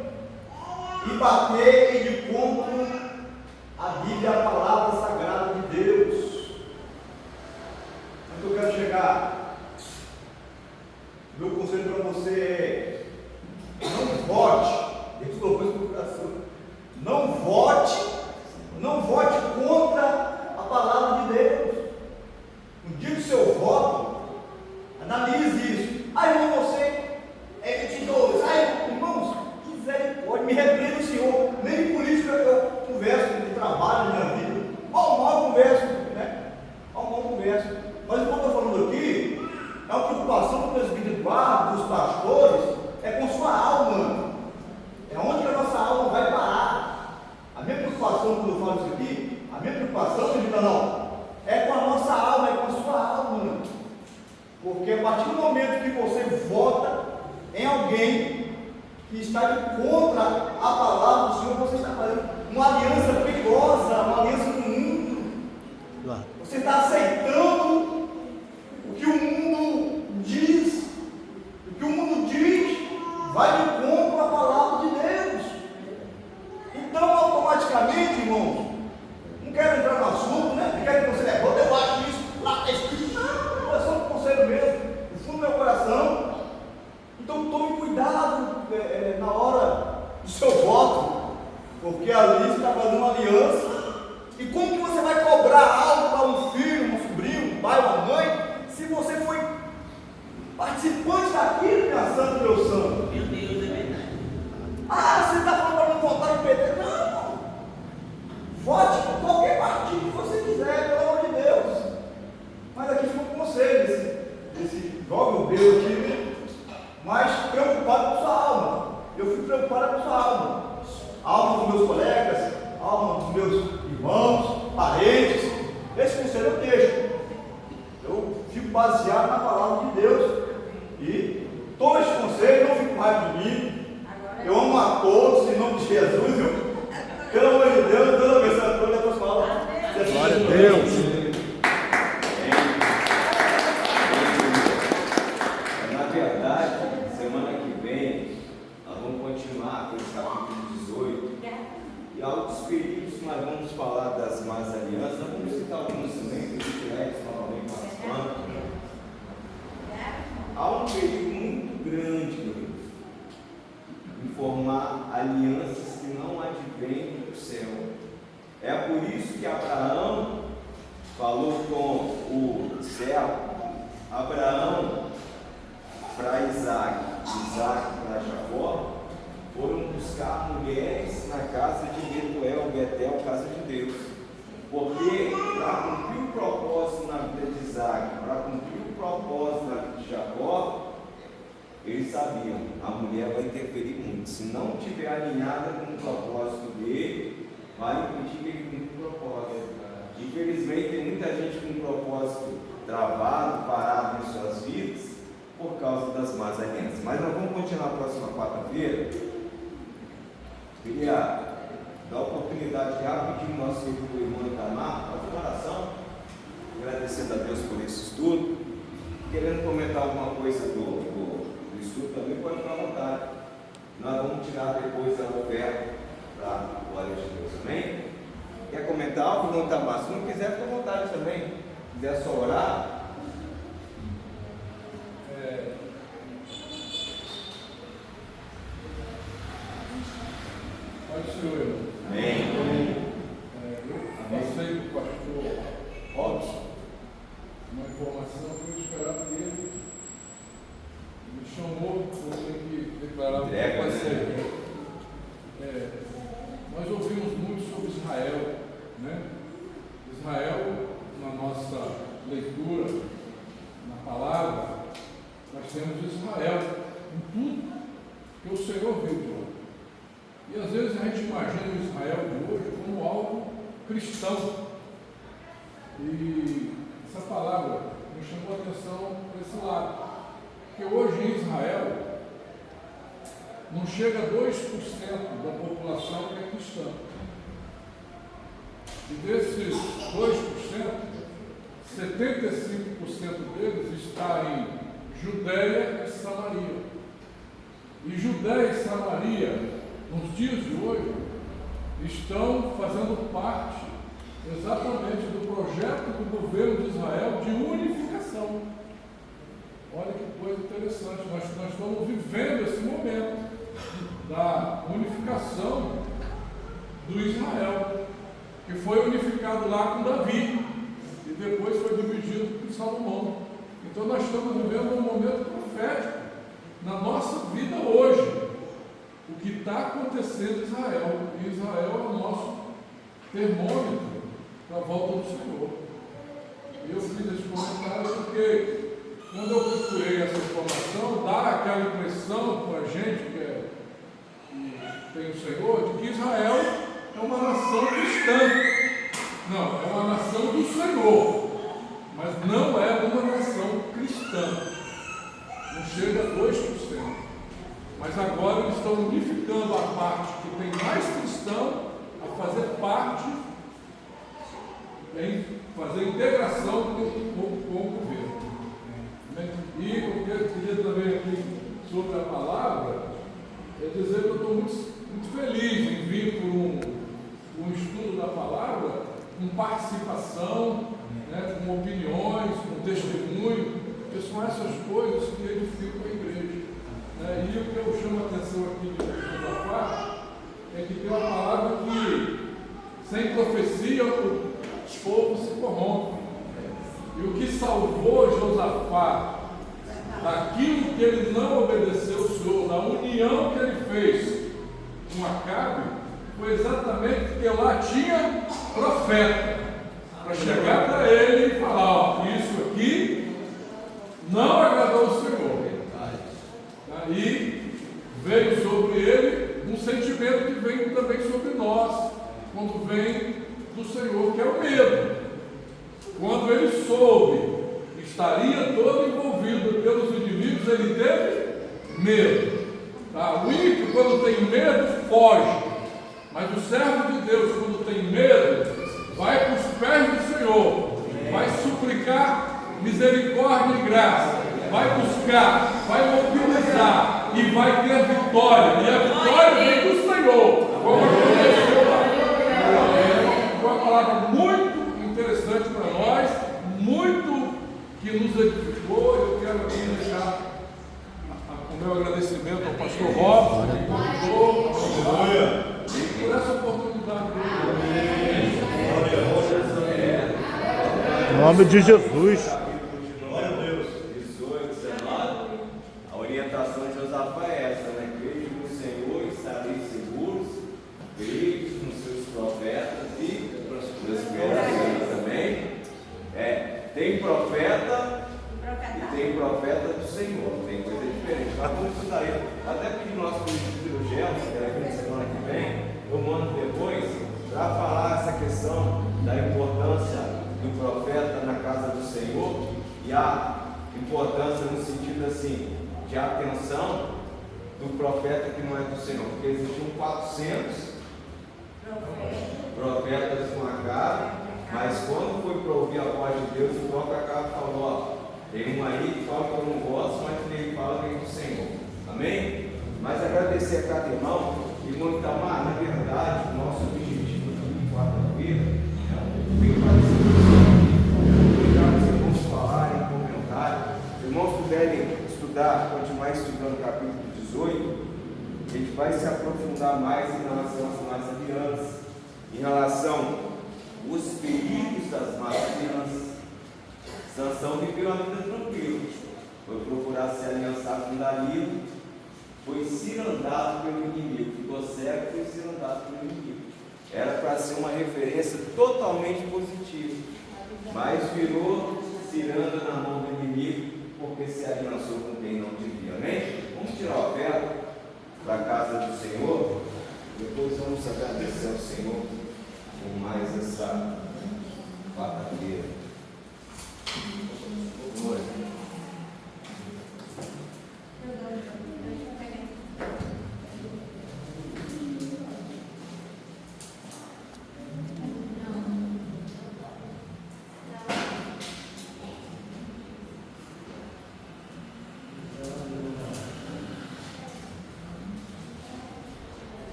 B: e bater e de contra a Bíblia, a palavra sagrada de Deus. Onde eu quero chegar? Meu conselho para você é: não vote, Deus colocou isso no coração, não vote contra a palavra de Deus. No dia do seu voto, analise isso. Irmão, você é 22. Irmãos, misericórdia, me repreenda o Senhor. Nem de política eu converso, de trabalho, na minha vida. Mal eu converso, né? Mal converso. Mas o que eu estou falando aqui é uma preocupação do presbítero Eduardo, dos pastores, é com sua alma. É onde que a nossa alma vai parar. A minha preocupação, quando eu falo isso aqui, a minha preocupação, não, é com a nossa alma, é com a sua alma. Porque a partir do momento que você vota em alguém que está de contra a palavra do Senhor, você está fazendo uma aliança perigosa, uma aliança com o mundo. Você está aceitando o que o mundo diz. O que o mundo diz vai de contra a palavra de Deus. Então, automaticamente, irmãos, não quero entrar no assunto, né? Não quero que você levante, eu acho isso, lá está escrito. Não, é só um conselho mesmo, no fundo do meu coração. Então, tome cuidado na hora do seu voto, porque ali você está fazendo uma aliança. E como que você vai cobrar algo para um filho, um sobrinho, um pai, uma mãe, se você foi participante daquilo, minha santa, meu santo?
J: Meu Deus, é verdade.
B: Você está falando para não votar em PT? Não! Vote por qualquer partido que você quiser, pelo amor de Deus. Mas aqui ficou com você, esse jovem obreiro aqui, né? Mas preocupado com sua alma. Eu fui preocupado com sua alma. A alma dos meus colegas, a alma dos meus irmãos, parentes. Esse conselho eu deixo. Eu fico baseado na palavra de Deus. E tomo esse conselho, não fico mais de mim. Eu amo a todos, em nome de Jesus, viu? Pelo amor de Deus, Deus abençoe a todos, depois fala.
H: Glória a Deus.
A: Na verdade, semana que vem, nós vamos continuar com esse capítulo 18. E há outros períodos que nós vamos falar das más alianças. Nós vamos citar alguns também, que a gente leva novamente participando. Há um período muito grande, meu Deus, em formar alianças que não advêm do céu. É por isso que Abraão falou com o servo, Abraão para Isaac, Isaac para Jacó, foram buscar mulheres na casa de Betel, casa de Deus. Porque para cumprir o propósito na vida de Isaac, para cumprir o propósito na vida de Jacó, eles sabiam, a mulher vai interferir muito. Se não estiver alinhada com o propósito dele, vai impedir que ele cumpra o propósito. Infelizmente, tem muita gente com um propósito travado, parado em suas vidas, por causa das más alianças. Mas nós vamos continuar na próxima quarta-feira. Queria dar a oportunidade de rapidinho nosso querido irmão Itamar, fazer uma oração, agradecendo a Deus por esse estudo. Querendo comentar alguma coisa do estudo também, pode ficar à vontade. Nós vamos tirar depois a oferta para a glória de Deus, amém? Quer comentar algo? Não está massa. Se não quiser, fica à vontade também. Se quiser só orar.
K: Pode ser, irmão.
A: Amém.
K: Eu passei para o pastor Robson uma informação que eu esperava dele. Me chamou, eu tenho que declarar o que eu passei. Nós ouvimos muito sobre Israel, né? Israel, na nossa leitura, na palavra, nós temos Israel em tudo que o Senhor viu de lá. E às vezes a gente imagina o Israel de hoje como algo cristão. E essa palavra me nos chamou a atenção para esse lado. Porque hoje em Israel não chega a 2% da população que é cristã. E desses 2%, 75% deles está em Judéia e Samaria. E Judéia e Samaria, nos dias de hoje, estão fazendo parte exatamente do projeto do governo de Israel de unificação. Olha que coisa interessante, nós estamos vivendo esse momento da unificação do Israel, que foi unificado lá com Davi e depois foi dividido com Salomão. Então nós estamos vivendo um momento profético na nossa vida hoje, o que está acontecendo em Israel. E Israel é o nosso termômetro para a volta do Senhor. E eu fiz esse comentário porque quando eu procurei essa informação, dá aquela impressão para a gente que tem o Senhor, de que Israel é uma nação cristã. Não, é uma nação do Senhor, mas não é uma nação cristã. Não chega a 2%. Mas agora eles estão unificando a parte que tem mais cristão a fazer parte, em fazer integração com o governo. E o que eu queria também aqui sobre a palavra é dizer que eu estou muito feliz em vir por um estudo da palavra com participação, né, com opiniões, com testemunho, porque são essas coisas que edificam a igreja. Né? E o que eu chamo a atenção aqui de Josafá é que tem uma palavra que sem profecia os povos se corrompem. E o que salvou Josafá daquilo que ele não obedeceu ao Senhor, da união que ele fez com Acabe, foi exatamente porque lá tinha profeta para chegar para ele e falar: ó, isso aqui não agradou o Senhor. Aí veio sobre ele um sentimento que vem também sobre nós, quando vem do Senhor, que é o medo. Quando ele soube que estaria todo envolvido pelos inimigos, ele teve medo. Tá? O ímpio, quando tem medo, foge. Mas o servo de Deus, quando tem medo, vai para os pés do Senhor, vai suplicar misericórdia e graça, vai buscar, vai mobilizar e vai ter vitória. E a vitória vem do Senhor, como aconteceu lá. Foi uma palavra muito interessante para nós, muito que nos edificou. Eu quero aqui deixar o meu agradecimento ao pastor Robson, que convidou por essa oportunidade.
H: Em nome de Jesus.
A: Glória a Deus. 18, 19. A orientação de Josafá é essa, né? Crede no Senhor e estareis seguros, crede nos seus profetas e prosperidade também. Tem profeta e tem profeta do Senhor, tem coisa diferente. Mas vamos estudar aí. Até pedir nosso ministro Gelson, que é aqui semana que vem, eu mando depois, para falar essa questão da importância do profeta na casa do Senhor e a importância no sentido assim, de atenção do profeta que não é do Senhor, porque existiam 400 profetas com Acabe, mas quando foi para ouvir a voz de Deus, o próprio Acabe falou: ó, tem um aí que fala que eu não gosto, mas que ele fala que é do Senhor. Amém? Mas agradecer a cada irmão, irmão Itamar, na verdade, o nosso objetivo aqui, quarta-feira, é bem parecido. Obrigado os irmãos falarem, comentarem. Se os irmãos puderem estudar, continuar estudando o capítulo 18, a gente vai se aprofundar mais em relação às más alianças, em relação aos perigos das más alianças. Sansão viveu a vida tranquila, foi procurar se aliançar com Dalila, foi cirandado pelo inimigo, ficou cego, foi cirandado pelo inimigo. Era para ser uma referência totalmente positiva, mas virou ciranda na mão do inimigo, porque se aliançou com quem não devia. Amém? Vamos tirar a oferta para a casa do Senhor, depois vamos agradecer ao Senhor por mais essa quarta-feira.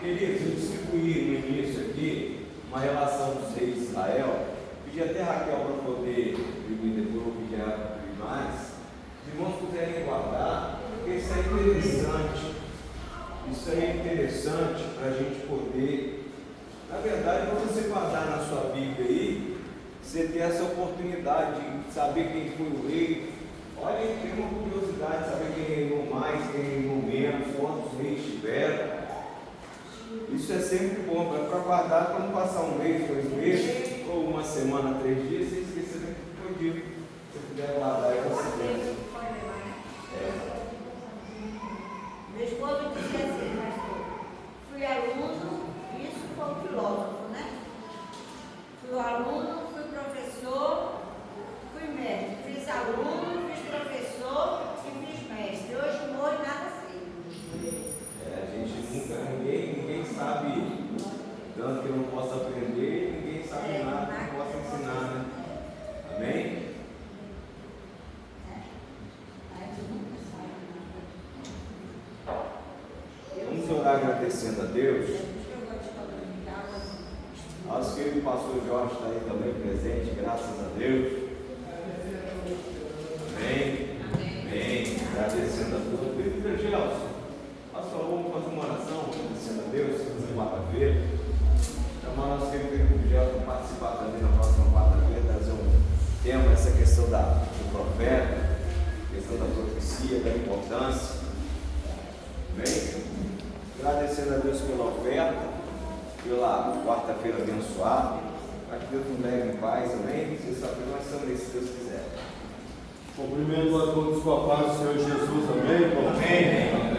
A: Queridos, eu distribuí no início aqui uma relação dos reis de Israel. Pedi até Raquel para poder distribuir, depois eu vou pedir ela para distribuir mais. Se os irmãos puderem guardar, porque isso é interessante. Isso aí é interessante para a gente poder, na verdade, para você guardar na sua Bíblia aí, você ter essa oportunidade de saber quem foi o rei. Olha, tem uma curiosidade de saber quem reinou mais, quem reinou menos, quantos reis tiveram. Isso é sempre bom, para guardar, para não passar um mês, 2 meses, ou uma semana, 3 dias, sem esquecer do que foi dito. Se você puder guardar, é você mesmo.
D: Meu esposo dizia assim, pastor, fui aluno, isso foi um filósofo, né? Fui aluno, fui professor, fui mestre. Fiz aluno, fiz professor e fiz mestre. Hoje morro e nada sei.
A: A gente nunca, ninguém sabe tanto que não possa aprender, ninguém sabe nada que não possa ensinar, né? Amém? Vamos orar agradecendo a Deus. Nosso querido pastor Jorge está aí também presente, graças a Deus. Amém. Amém. Agradecendo a Deus. Querido Gelson, pastor, vamos fazer uma oração agradecendo a Deus, quarta-feira. Chamar nosso querido Gelson para participar também na próxima quarta-feira, trazer um tema, essa questão do profeta, questão da profecia, da importância. Amém? Agradecendo a Deus pela oferta, pela quarta-feira abençoada, para que Deus nos leve em paz, amém? Sexta-feira nós estamos aí, se Deus quiser.
J: Cumprimento a todos com a paz do Senhor Jesus, amém? Amém.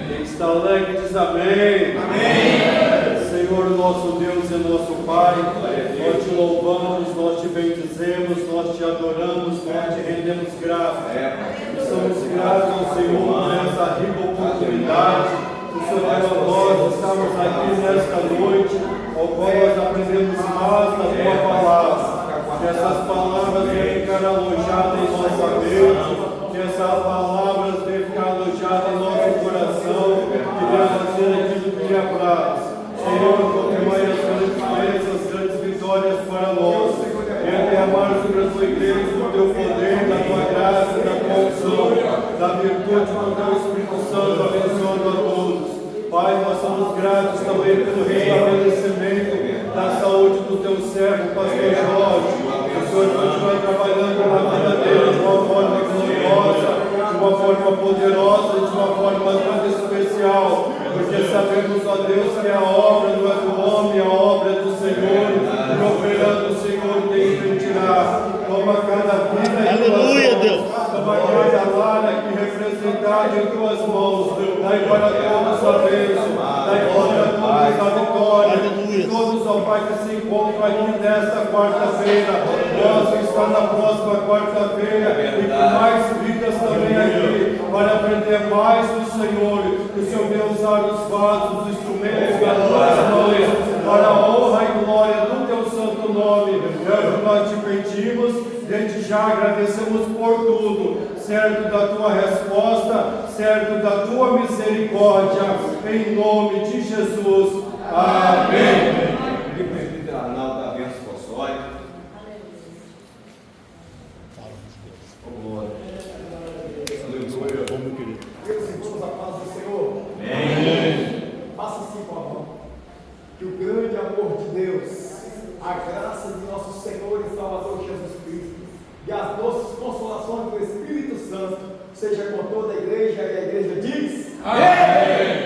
J: Quem está alegre diz amém. Amém. Senhor, nosso Deus e nosso Pai, nós te louvamos, nós te bendizemos, nós te adoramos, nós te rendemos graças. Somos gratos ao Senhor por essa rica oportunidade. O Senhor deu a nós, estamos aqui nesta noite, ao qual nós aprendemos mais da tua palavra. Que essas palavras venham ficar alojadas em nossa mente, que essas palavras venham ficar alojadas em nosso coração, que venham fazer aquilo que lhe apraz. Senhor, confirmai as grandes bênçãos, as grandes vitórias para nós. Venha derramar sobre a tua igreja o teu poder, da tua graça, da tua unção, da virtude do teu Espírito Santo, abençoando a todos. Pai, nós somos gratos também pelo restabelecimento da saúde do teu servo, pastor Jorge. O Senhor continua trabalhando na vida dele de uma forma gloriosa, de uma forma poderosa, de uma forma muito especial, porque sabemos, ó Deus, que a obra não é do homem, a obra é do Senhor, e operando o Senhor tem que tirar. Toma cada vida em tuas mãos, toma cada lara aqui representada em tuas mãos, dai para todos a bênção, dai para todos a vitória. Todos, ó Pai, que se encontram aqui nesta quarta-feira, nós está na próxima quarta-feira, e que mais vidas também aqui, para aprender mais do Senhor, que o Senhor venha usar os vasos, os instrumentos das tuas mãos, para a honra e glória do teu santo nome. Nós te pedimos, desde já agradecemos por tudo, certo da tua resposta, certo da tua misericórdia, em nome de Jesus. Amém.
A: Presbítero Arnaldo da Bênção Apostólica. Glória. Aleluia.
J: Meu querido.
E: Deus e todos a paz do Senhor.
A: Amém.
E: Faça assim com a mão. Que o grande amor de Deus, a graça de nosso Senhor e Salvador Jesus Cristo e as doces consolações do Espírito Santo seja com toda a igreja.